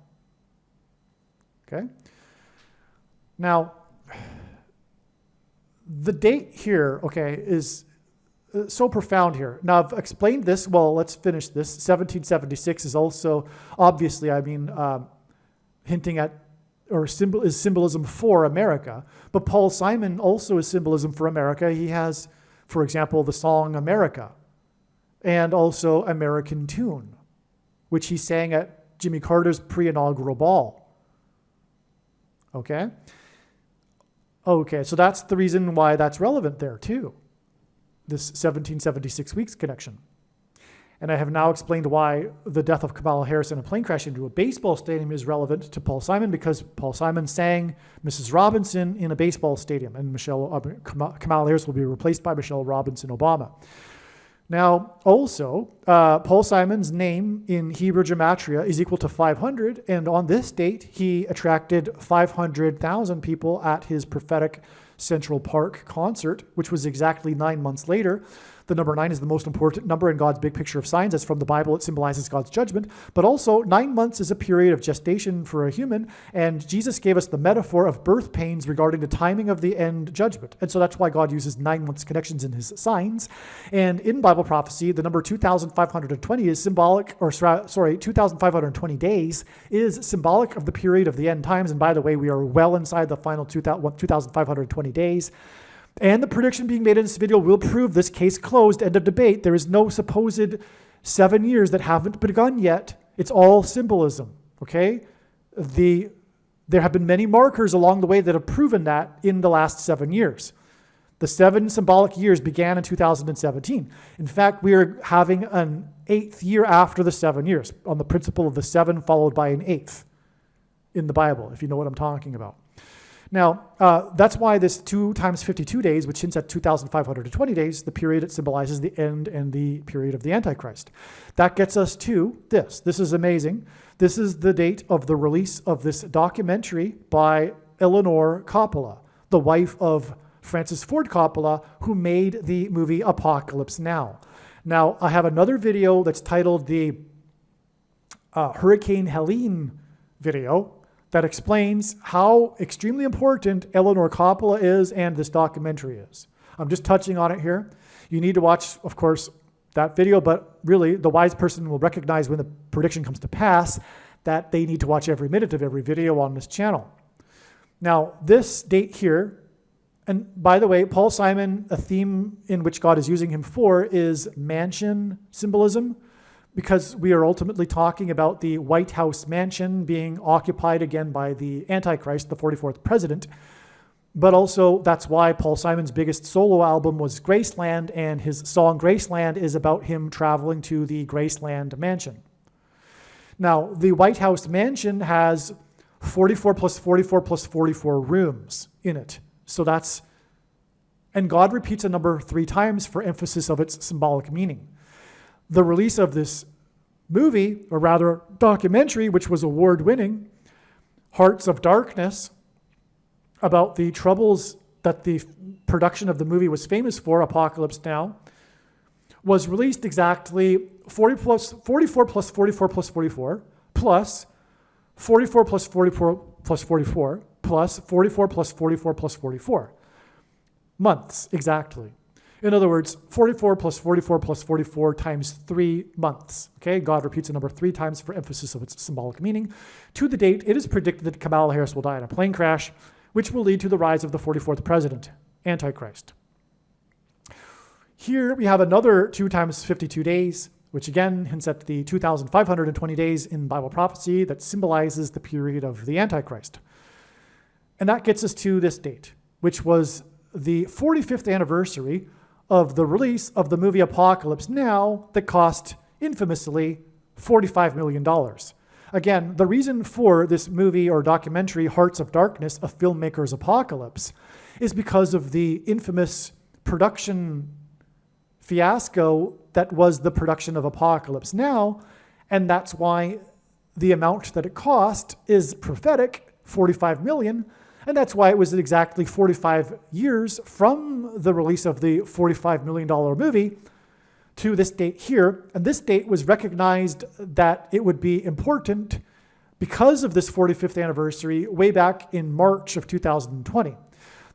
[SPEAKER 1] Okay? Now, the date here, okay, is so profound here. Now, I've explained this. Well, let's finish this. 1776 is also, obviously, hinting at, or is symbolism for America. But Paul Simon also is symbolism for America. He has, for example, the song America, and also American Tune, which he sang at Jimmy Carter's pre-inaugural ball. Okay? Okay, so that's the reason why that's relevant there too, this 1776 weeks connection. And I have now explained why the death of Kamala Harris in a plane crash into a baseball stadium is relevant to Paul Simon, because Paul Simon sang Mrs. Robinson in a baseball stadium, and Kamala Harris will be replaced by Michelle Robinson Obama. Now, also, Paul Simon's name in Hebrew gematria is equal to 500, and on this date, he attracted 500,000 people at his prophetic Central Park concert, which was exactly 9 months later. The number 9 is the most important number in God's big picture of signs. As from the Bible, it symbolizes God's judgment. But also, 9 months is a period of gestation for a human, and Jesus gave us the metaphor of birth pains regarding the timing of the end judgment. And so that's why God uses 9 months connections in his signs. And in Bible prophecy, the number 2,520 is symbolic, 2,520 days is symbolic of the period of the end times. And by the way, we are well inside the final 2,520 days. And the prediction being made in this video will prove this case closed, end of debate. There is no supposed 7 years that haven't begun yet. It's all symbolism, okay? There have been many markers along the way that have proven that in the last 7 years. The 7 symbolic years began in 2017. In fact, we are having an 8th year after the 7 years on the principle of the 7 followed by an 8th in the Bible, if you know what I'm talking about. Now, that's why this 2 times 52 days, which hints at 2,520 days, the period it symbolizes the end and the period of the Antichrist. That gets us to this. This is amazing. This is the date of the release of this documentary by Eleanor Coppola, the wife of Francis Ford Coppola, who made the movie Apocalypse Now. Now, I have another video that's titled the Hurricane Helene video, that explains how extremely important Eleanor Coppola is and this documentary is. I'm just touching on it here. You need to watch, of course, that video, but really the wise person will recognize when the prediction comes to pass that they need to watch every minute of every video on this channel. Now, this date here, and by the way, Paul Simon, a theme in which God is using him for is mansion symbolism, because we are ultimately talking about the White House mansion being occupied again by the Antichrist, the 44th president. But also, that's why Paul Simon's biggest solo album was Graceland, and his song Graceland is about him traveling to the Graceland mansion. Now, the White House mansion has 44 plus 44 plus 44 rooms in it. So that's, and God repeats a number 3 times for emphasis of its symbolic meaning. The release of this movie, or rather documentary, which was award-winning, Hearts of Darkness, about the troubles that the production of the movie was famous for, Apocalypse Now, was released exactly 44 plus 44 plus 44 plus 44 plus 44 plus 44 plus 44 plus 44 plus 44 months exactly. In other words, 44 plus 44 plus 44 times 3 months. Okay, God repeats the number 3 times for emphasis of its symbolic meaning. To the date, it is predicted that Kamala Harris will die in a plane crash, which will lead to the rise of the 44th president, Antichrist. Here we have another 2 times 52 days, which again hints at the 2,520 days in Bible prophecy that symbolizes the period of the Antichrist. And that gets us to this date, which was the 45th anniversary of the release of the movie Apocalypse Now that cost infamously $45 million. Again, the reason for this movie or documentary, Hearts of Darkness, a filmmaker's apocalypse, is because of the infamous production fiasco that was the production of Apocalypse Now, and that's why the amount that it cost is prophetic, $45 million, and that's why it was exactly 45 years from the release of the $45 million movie to this date here. And this date was recognized that it would be important because of this 45th anniversary way back in March of 2020.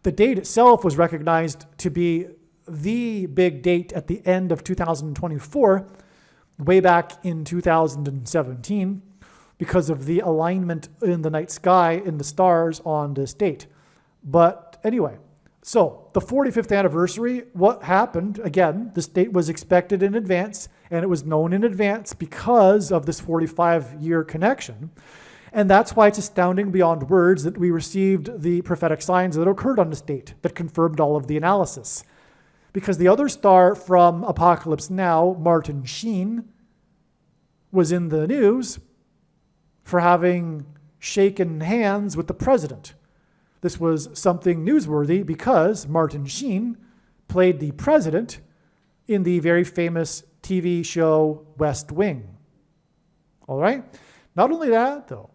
[SPEAKER 1] The date itself was recognized to be the big date at the end of 2024, way back in 2017. Because of the alignment in the night sky in the stars on this date. But anyway, so the 45th anniversary, what happened? Again, this date was expected in advance, and it was known in advance because of this 45-year connection. And that's why it's astounding beyond words that we received the prophetic signs that occurred on this date that confirmed all of the analysis. Because the other star from Apocalypse Now, Martin Sheen, was in the news for having shaken hands with the president. This was something newsworthy because Martin Sheen played the president in the very famous TV show West Wing. All right? Not only that, though,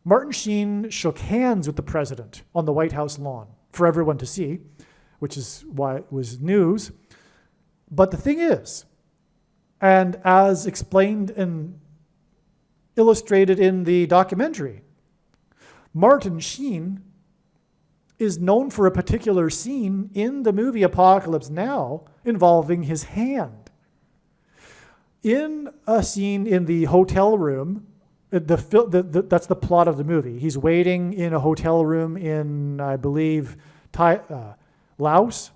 [SPEAKER 1] Martin Sheen shook hands with the president on the White House lawn for everyone to see, which is why it was news. But the thing is, and as explained and illustrated in the documentary, Martin Sheen is known for a particular scene in the movie Apocalypse Now involving his hand. In a scene in the hotel room, that's the plot of the movie. He's waiting in a hotel room in, I believe, Laos,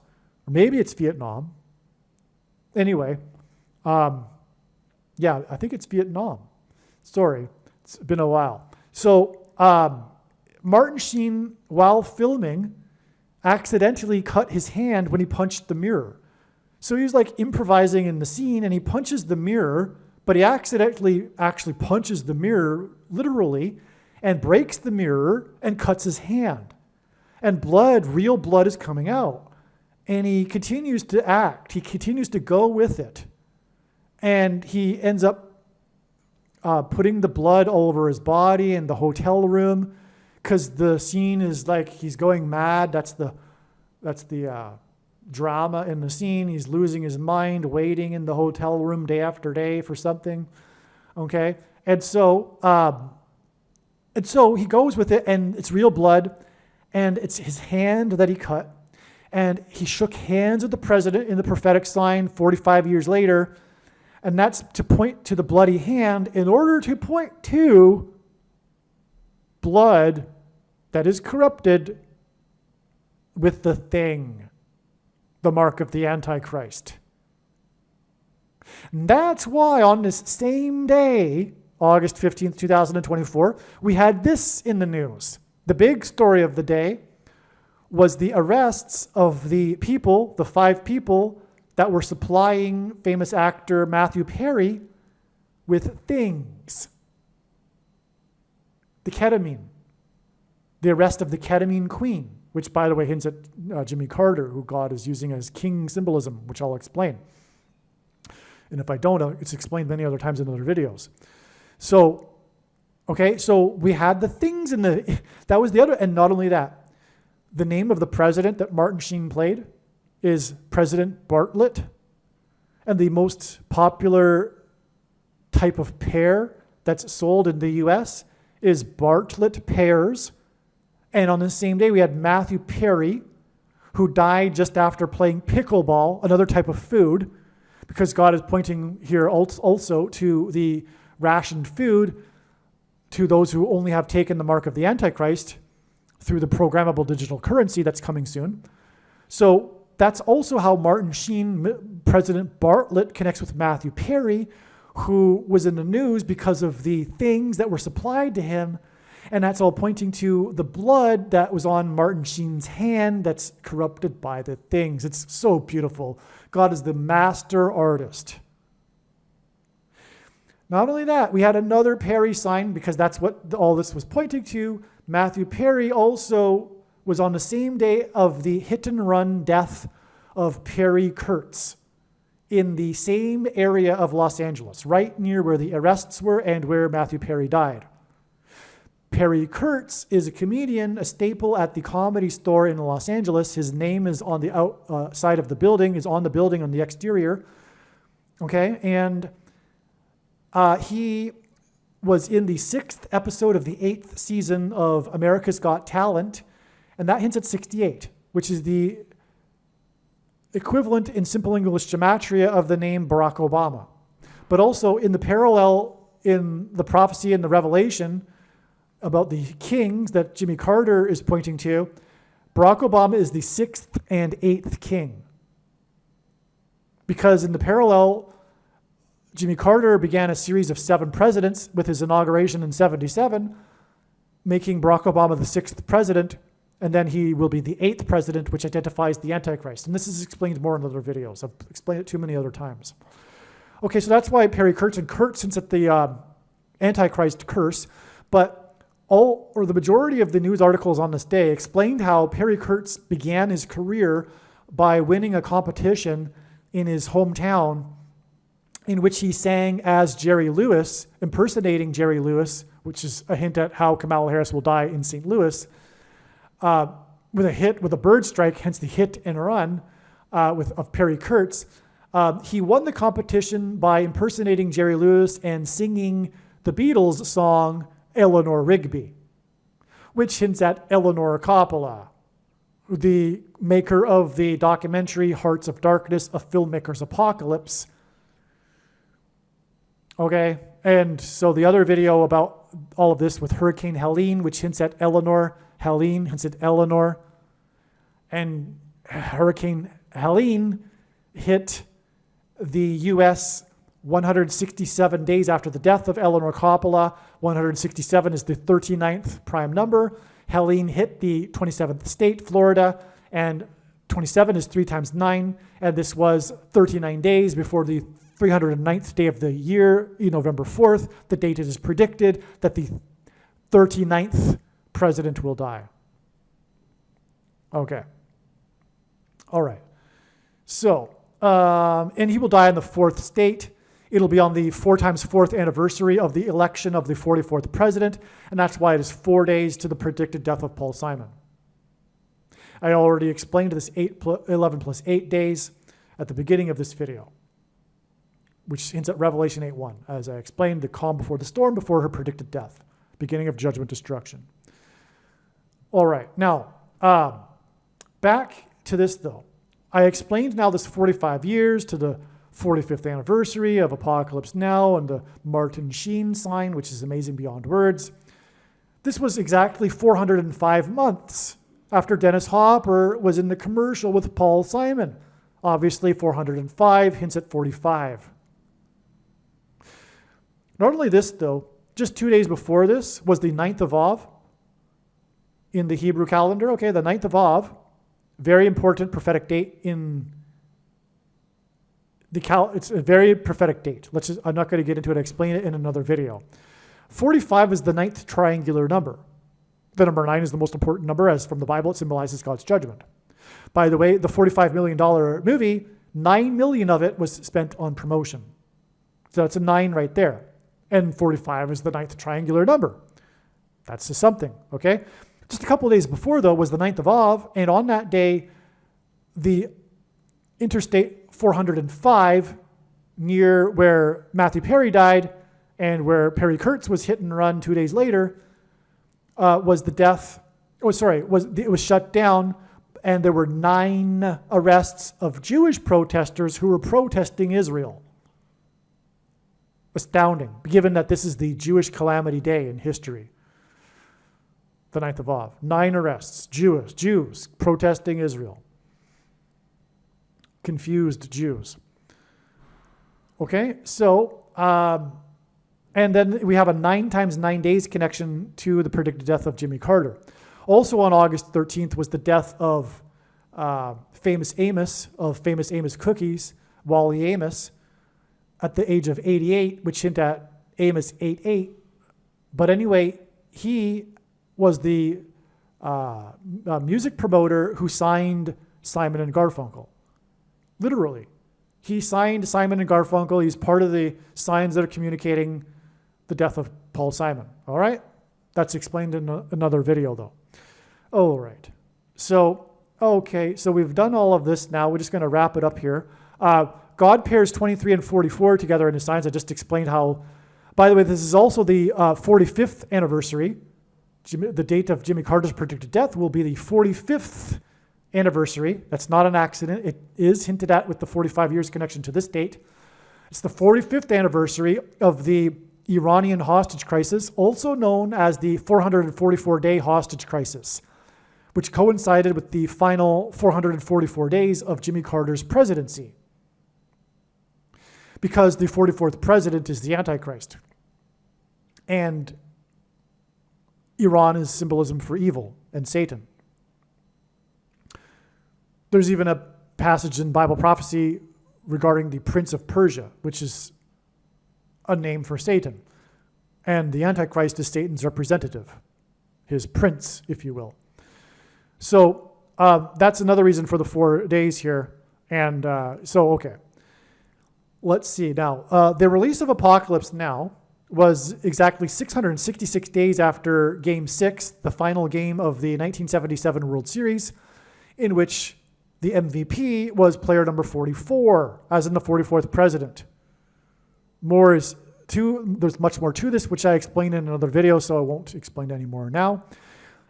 [SPEAKER 1] or maybe it's Vietnam. Anyway, I think it's Vietnam. Sorry, it's been a while. So Martin Sheen, while filming, accidentally cut his hand when he punched the mirror. So he was like improvising in the scene and he punches the mirror, but he accidentally actually punches the mirror literally and breaks the mirror and cuts his hand. And blood, real blood is coming out. And he continues to act. He continues to go with it. And he ends up putting the blood all over his body in the hotel room because the scene is like he's going mad. That's the drama in the scene. He's losing his mind, waiting in the hotel room day after day for something. Okay, and so he goes with it, and it's real blood, and it's his hand that he cut, and he shook hands with the president in the prophetic sign 45 years later, and that's to point to the bloody hand in order to point to blood that is corrupted with the thing, the mark of the Antichrist. And that's why on this same day, August 15th, 2024, we had this in the news. The big story of the day was the arrests of the people, the 5 people that were supplying famous actor Matthew Perry with things. The ketamine. The arrest of the ketamine queen, which, by the way, hints at Jimmy Carter, who God is using as king symbolism, which I'll explain. And if I don't, it's explained many other times in other videos. So we had the things that was the other, and not only that, the name of the president that Martin Sheen played is President Bartlett, and the most popular type of pear that's sold in the US is Bartlett pears. And on the same day, we had Matthew Perry, who died just after playing pickleball, another type of food, because God is pointing here also to the rationed food to those who only have taken the mark of the Antichrist through the programmable digital currency that's coming soon. So that's also how Martin Sheen, President Bartlett, connects with Matthew Perry, who was in the news because of the things that were supplied to him. And that's all pointing to the blood that was on Martin Sheen's hand that's corrupted by the things. It's so beautiful. God is the master artist. Not only that, we had another Perry sign because that's what all this was pointing to. Matthew Perry also was on the same day of the hit and run death of Perry Kurtz in the same area of Los Angeles, right near where the arrests were and where Matthew Perry died. Perry Kurtz is a comedian, a staple at the Comedy Store in Los Angeles. His name is on the outside of the building, is on the building on the exterior. Okay, and he was in the 6th episode of the 8th season of America's Got Talent, and that hints at 68, which is the equivalent in simple English gematria of the name Barack Obama. But also in the parallel in the prophecy and the revelation about the kings that Jimmy Carter is pointing to, Barack Obama is the 6th and 8th king. Because in the parallel, Jimmy Carter began a series of 7 presidents with his inauguration in 77, making Barack Obama the 6th president, and then he will be the 8th president, which identifies the Antichrist. And this is explained more in other videos. I've explained it too many other times. Okay, so that's why Perry Kurtz, and Kurtz hints at the Antichrist curse, but the majority of the news articles on this day explained how Perry Kurtz began his career by winning a competition in his hometown in which he sang as Jerry Lewis, impersonating Jerry Lewis, which is a hint at how Kamala Harris will die in St. Louis, with a bird strike, hence the hit and run of Perry Kurtz. He won the competition by impersonating Jerry Lewis and singing the Beatles song Eleanor Rigby, which hints at Eleanor Coppola, the maker of the documentary Hearts of Darkness, A Filmmaker's Apocalypse. Okay, and so the other video about all of this with Hurricane Helene, which hints at Eleanor, Helene hints at Eleanor, and Hurricane Helene hit the U.S. 167 days after the death of Eleanor Coppola. 167 is the 39th prime number. Helene hit the 27th state, Florida, and 27 is 3 times 9, and this was 39 days before the 309th day of the year, November 4th, the date it is predicted that the 39th president will die. Okay. All right. So, and he will die in the 4th state. It'll be on the 4 times 4th anniversary of the election of the 44th president, and that's why it is 4 days to the predicted death of Paul Simon. I already explained this 11 plus 8 days at the beginning of this video, which hints at Revelation 8:1, as I explained, the calm before the storm, before her predicted death, beginning of judgment, destruction. All right, now, back to this though. I explained now this 45 years to the 45th anniversary of Apocalypse Now and the Martin Sheen sign, which is amazing beyond words. This was exactly 405 months after Dennis Hopper was in the commercial with Paul Simon. Obviously, 405 hints at 45. Not only this, though, just 2 days before this was the 9th of Av in the Hebrew calendar. Okay, the 9th of Av, very important prophetic date in it's a very prophetic date. I'm not going to get into it. I explain it in another video. 45 is the 9th triangular number. The number 9 is the most important number, as from the Bible, it symbolizes God's judgment. By the way, the $45 million movie, $9 million of it was spent on promotion. So that's a 9 right there. And 45 is the 9th triangular number. That's just something, okay? Just a couple of days before, though, was the 9th of Av, and on that day, the Interstate 405, near where Matthew Perry died and where Perry Kurtz was hit and run 2 days later, it was shut down, and there were 9 arrests of Jewish protesters who were protesting Israel. Astounding, given that this is the Jewish calamity day in history. The 9th of Av. 9 arrests, Jews protesting Israel. Confused Jews. Okay, so, and then we have a 9 times 9 days connection to the predicted death of Jimmy Carter. Also on August 13th was the death of Famous Amos Cookies, Wally Amos, at the age of 88, which hint at Amos 8:8. But anyway, he was the music promoter who signed Simon and Garfunkel. Literally. He signed Simon and Garfunkel. He's part of the signs that are communicating the death of Paul Simon. All right? That's explained in another video, though. All right. So, okay. So we've done all of this now. We're just going to wrap it up here. God pairs 23 and 44 together in his signs. I just explained how. By the way, this is also the 45th anniversary. The date of Jimmy Carter's predicted death will be the 45th anniversary. That's not an accident. It is hinted at with the 45 years connection to this date. It's the 45th anniversary of the Iranian hostage crisis, also known as the 444-day hostage crisis, which coincided with the final 444 days of Jimmy Carter's presidency, because the 44th president is the Antichrist. And Iran is symbolism for evil and Satan. There's even a passage in Bible prophecy regarding the Prince of Persia, which is a name for Satan. And the Antichrist is Satan's representative, his prince, if you will. So that's another reason for the 4 days here. And okay. Let's see now. The release of Apocalypse Now was exactly 666 days after Game 6, the final game of the 1977 World Series, in which the MVP was player number 44, as in the 44th president. There's much more to this, which I explained in another video, so I won't explain any more now.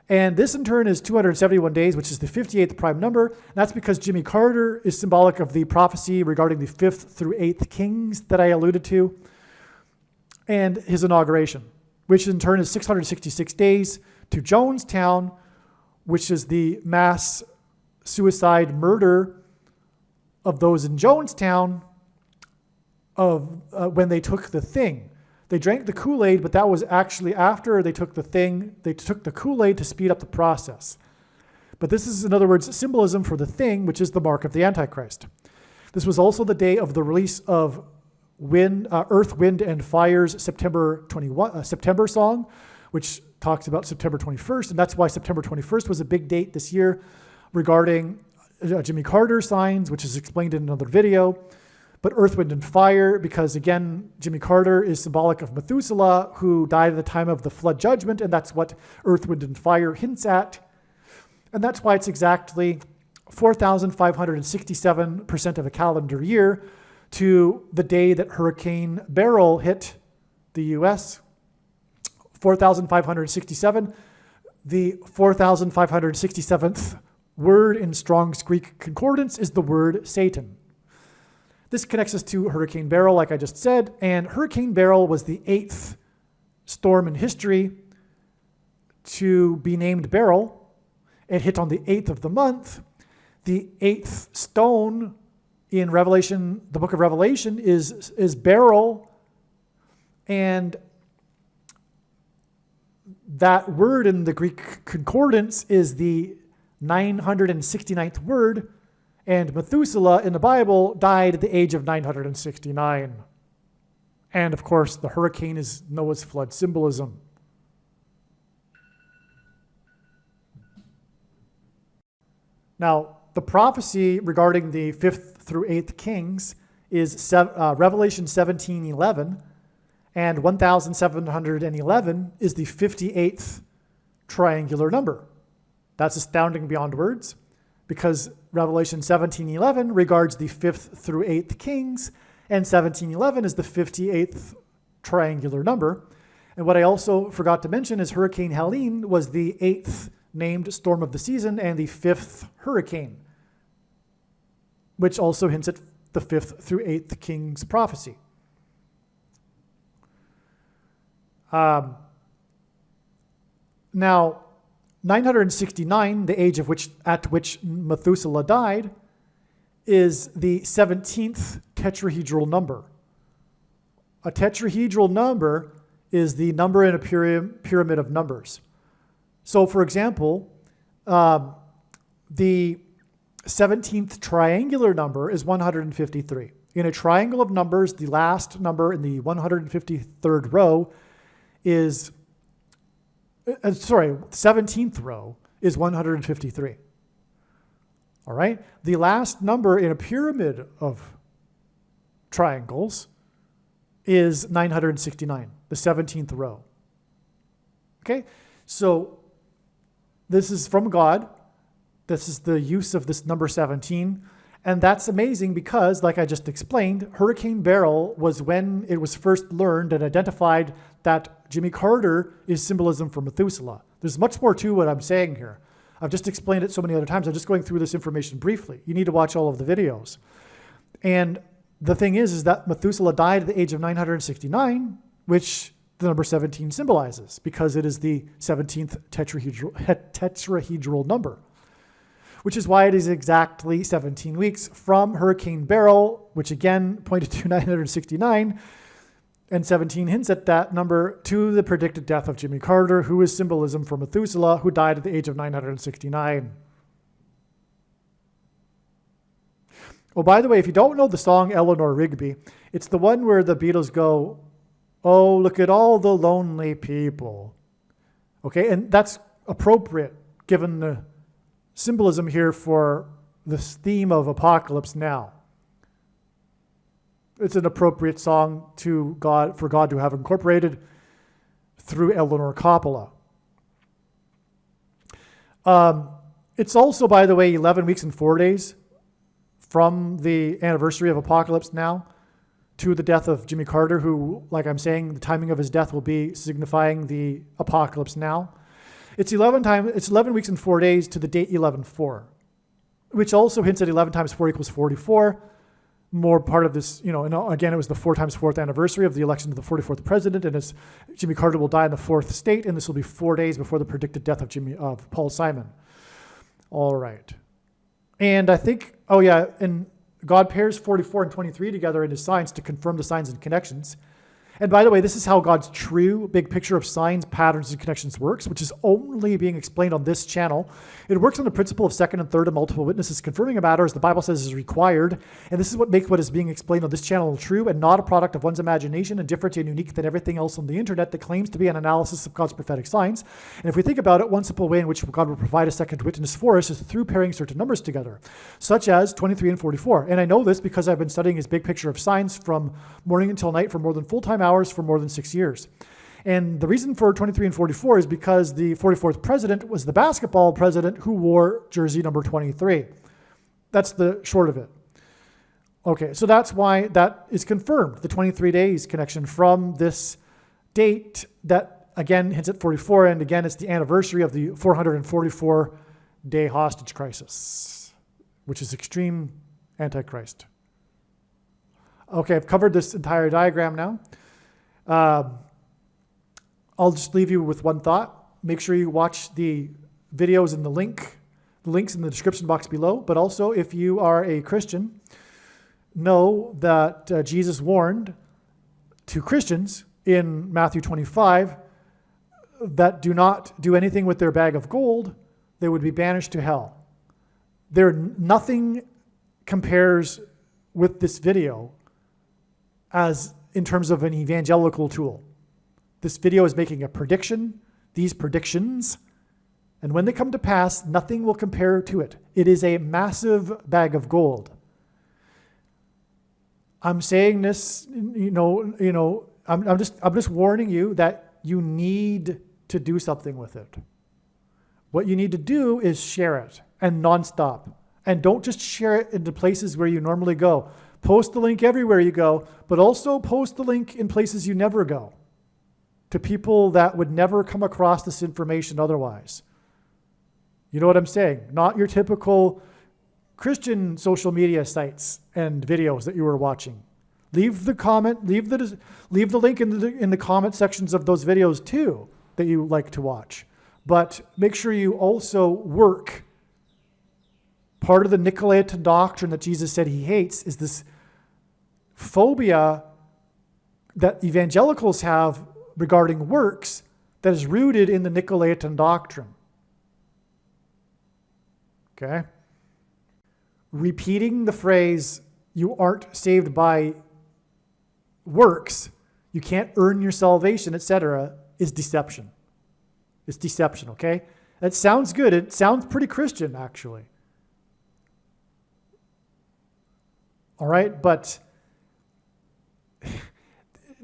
[SPEAKER 1] And this in turn is 271 days, which is the 58th prime number. And that's because Jimmy Carter is symbolic of the prophecy regarding the 5th through 8th kings that I alluded to, and his inauguration, which in turn is 666 days to Jonestown, which is the mass suicide murder of those in Jonestown when they took the thing. They drank the Kool-Aid, but that was actually after they took the thing. They took the Kool-Aid to speed up the process. But this is, in other words, symbolism for the thing, which is the mark of the Antichrist. This was also the day of the release of Earth, Wind, and Fire's September song, which talks about September 21st. And that's why September 21st was a big date this year regarding Jimmy Carter signs, which is explained in another video. But Earth, Wind, and Fire, because again, Jimmy Carter is symbolic of Methuselah, who died at the time of the flood judgment, and that's what Earth, Wind, and Fire hints at. And that's why it's exactly 4,567% of a calendar year to the day that Hurricane Beryl hit the U.S. 4,567. The 4,567th word in Strong's Greek Concordance is the word Satan. This connects us to Hurricane Beryl, like I just said, and Hurricane Beryl was the 8th storm in history to be named Beryl. It hit on the 8th of the month. The 8th stone in Revelation, the book of Revelation, is beryl, and that word in the Greek Concordance is the 969th word, and Methuselah in the Bible died at the age of 969. And of course, the hurricane is Noah's flood symbolism. Now, the prophecy regarding the 5th through 8th kings is Revelation 17:11, and 1711 is the 58th triangular number. That's astounding beyond words, because Revelation 17:11 regards the 5th through 8th kings, and 1711 is the 58th triangular number. And what I also forgot to mention is Hurricane Helene was the 8th named storm of the season and the 5th hurricane, which also hints at the 5th through 8th king's prophecy. Now, 969, the age at which Methuselah died, is the 17th tetrahedral number. A tetrahedral number is the number in a pyramid of numbers. So, for example, the 17th triangular number is 153. In a triangle of numbers, the last number in the 153rd row is, 17th row is 153. All right? The last number in a pyramid of triangles is 969, the 17th row. Okay? So this is from God. This is the use of this number 17. And that's amazing because, like I just explained, Hurricane Beryl was when it was first learned and identified that Jimmy Carter is symbolism for Methuselah. There's much more to what I'm saying here. I've just explained it so many other times. I'm just going through this information briefly. You need to watch all of the videos. And the thing is that Methuselah died at the age of 969, which the number 17 symbolizes because it is the 17th tetrahedral number, which is why it is exactly 17 weeks from Hurricane Beryl, which again pointed to 969, and 17 hints at that number, to the predicted death of Jimmy Carter, who is symbolism for Methuselah, who died at the age of 969. Oh, by the way, if you don't know the song Eleanor Rigby, it's the one where the Beatles go, "Oh, look at all the lonely people." Okay, and that's appropriate given the symbolism here for this theme of apocalypse now. It's an appropriate song for God to have incorporated through Eleanor Coppola. It's also, by the way, 11 weeks and 4 days from the anniversary of Apocalypse Now to the death of Jimmy Carter, who, like I'm saying, the timing of his death will be signifying the Apocalypse Now. It's 11 weeks and 4 days to the date 11/4, which also hints at 11 times 4 equals 44. More part of this, and again, it was the 4 times 4th anniversary of the election of the 44th president, and it's Jimmy Carter will die in the 4th state, and this will be 4 days before the predicted death of Paul Simon. All right. And I think, and God pairs 44 and 23 together in his signs to confirm the signs and connections. And by the way, this is how God's true big picture of signs, patterns, and connections works, which is only being explained on this channel. It works on the principle of second and third and multiple witnesses confirming a matter as the Bible says is required. And this is what makes what is being explained on this channel true and not a product of one's imagination and different and unique than everything else on the internet that claims to be an analysis of God's prophetic signs. And if we think about it, one simple way in which God will provide a second witness for us is through pairing certain numbers together, such as 23 and 44. And I know this because I've been studying his big picture of signs from morning until night for more than full-time hours for more than 6 years. And the reason for 23 and 44 is because the 44th president was the basketball president who wore jersey number 23. That's the short of it. Okay, so that's why that is confirmed, the 23 days connection from this date that again hints at 44, and again it's the anniversary of the 444-day hostage crisis, which is extreme Antichrist. Okay, I've covered this entire diagram now. I'll just leave you with one thought. Make sure you watch the videos and the links in the description box below. But also, if you are a Christian, know that Jesus warned to Christians in Matthew 25 that do not do anything with their bag of gold, they would be banished to hell. Nothing compares with this video as in terms of an evangelical tool. This video is making a prediction, these predictions, and when they come to pass, nothing will compare to it. It is a massive bag of gold. I'm saying this, I'm just warning you that you need to do something with it. What you need to do is share it, and nonstop. And don't just share it into places where you normally go. Post the link everywhere you go, but also post the link in places you never go, to people that would never come across this information otherwise. You know what I'm saying? Not your typical Christian social media sites and videos that you were watching. Leave the link in the comment sections of those videos too that you like to watch. But make sure you also work. Part of the Nicolaitan doctrine that Jesus said he hates is this phobia that evangelicals have regarding works that is rooted in the Nicolaitan doctrine. Okay? Repeating the phrase, you aren't saved by works, you can't earn your salvation, etc., is deception. It's deception, okay? It sounds good. It sounds pretty Christian, actually. All right, but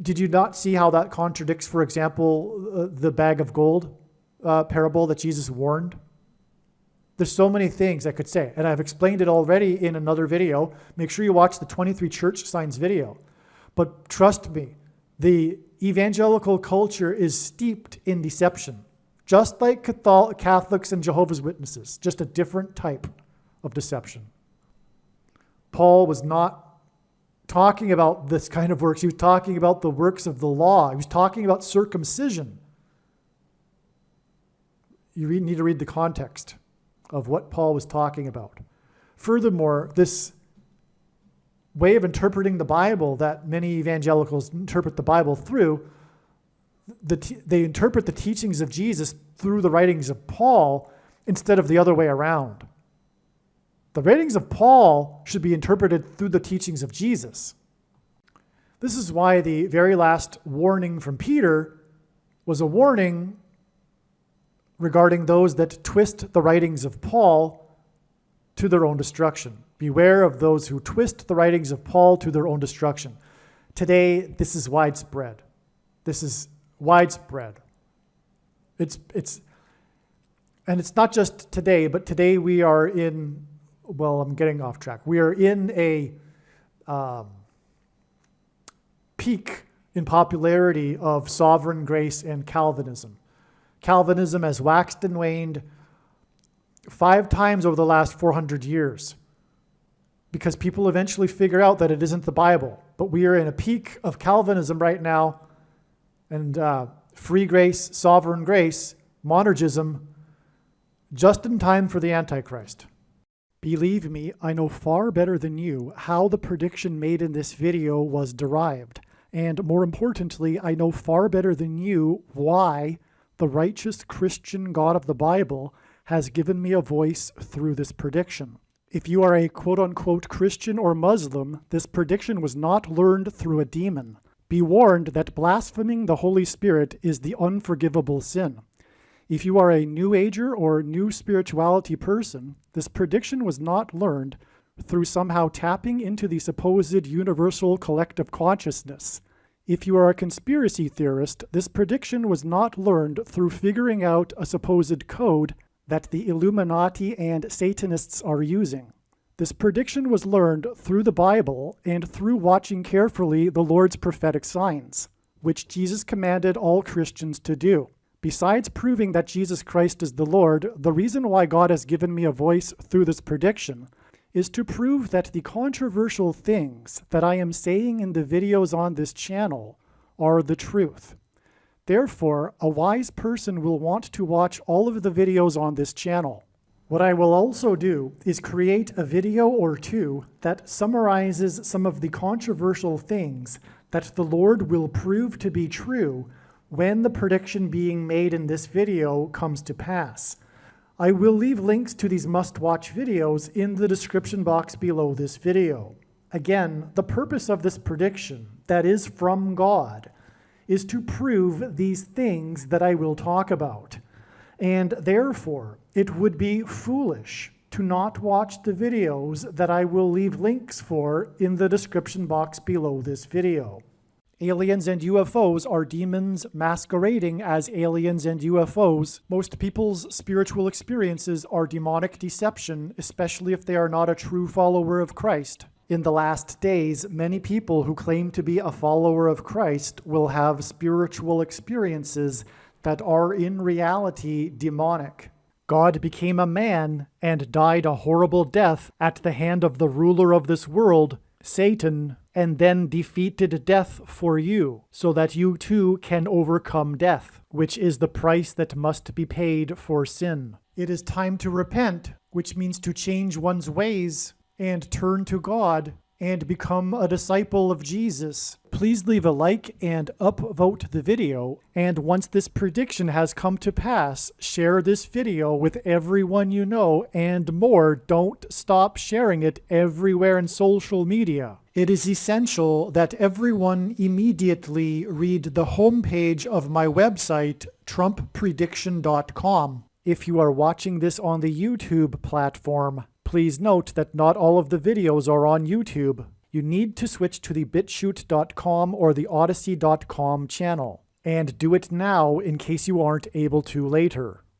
[SPEAKER 1] did you not see how that contradicts, for example, the bag of gold parable that Jesus warned? There's so many things I could say, and I've explained it already in another video. Make sure you watch the 23 church signs video. But trust me, the evangelical culture is steeped in deception, just like Catholics and Jehovah's Witnesses, just a different type of deception. Paul was not talking about this kind of works. He was talking about the works of the law. He was talking about circumcision. You need to read the context of what Paul was talking about. Furthermore, this way of interpreting the Bible that many evangelicals interpret the Bible through, they interpret the teachings of Jesus through the writings of Paul instead of the other way around. The writings of Paul should be interpreted through the teachings of Jesus. This is why the very last warning from Peter was a warning regarding those that twist the writings of Paul to their own destruction. Beware of those who twist the writings of Paul to their own destruction. Today, this is widespread. This is widespread. And it's not just today, but today we are in, well, I'm getting off track. We are in a peak in popularity of sovereign grace and Calvinism. Calvinism has waxed and waned 5 times over the last 400 years because people eventually figure out that it isn't the Bible. But we are in a peak of Calvinism right now, and free grace, sovereign grace, monergism, just in time for the Antichrist. Believe me, I know far better than you how the prediction made in this video was derived. And more importantly, I know far better than you why the righteous Christian God of the Bible has given me a voice through this prediction. If you are a quote-unquote Christian or Muslim, this prediction was not learned through a demon. Be warned that blaspheming the Holy Spirit is the unforgivable sin. If you are a New Ager or New Spirituality person, this prediction was not learned through somehow tapping into the supposed universal collective consciousness. If you are a conspiracy theorist, this prediction was not learned through figuring out a supposed code that the Illuminati and Satanists are using. This prediction was learned through the Bible and through watching carefully the Lord's prophetic signs, which Jesus commanded all Christians to do. Besides proving that Jesus Christ is the Lord, the reason why God has given me a voice through this prediction is to prove that the controversial things that I am saying in the videos on this channel are the truth. Therefore, a wise person will want to watch all of the videos on this channel. What I will also do is create a video or two that summarizes some of the controversial things that the Lord will prove to be true when the prediction being made in this video comes to pass. I will leave links to these must-watch videos in the description box below this video. Again, the purpose of this prediction, that is from God, is to prove these things that I will talk about. And therefore, it would be foolish to not watch the videos that I will leave links for in the description box below this video. Aliens and UFOs are demons masquerading as aliens and UFOs. Most people's spiritual experiences are demonic deception, especially if they are not a true follower of Christ. In the last days, many people who claim to be a follower of Christ will have spiritual experiences that are in reality demonic. God became a man and died a horrible death at the hand of the ruler of this world, Satan, and then defeated death for you, so that you too can overcome death, which is the price that must be paid for sin. It is time to repent, which means to change one's ways and turn to God and become a disciple of Jesus. Please leave a like and upvote the video, and once this prediction has come to pass, share this video with everyone you know, and more, don't stop sharing it everywhere in social media. It is essential that everyone immediately read the homepage of my website, TrumpPrediction.com. If you are watching this on the YouTube platform, please note that not all of the videos are on YouTube. You need to switch to the BitChute.com or the Odyssey.com channel. And do it now in case you aren't able to later.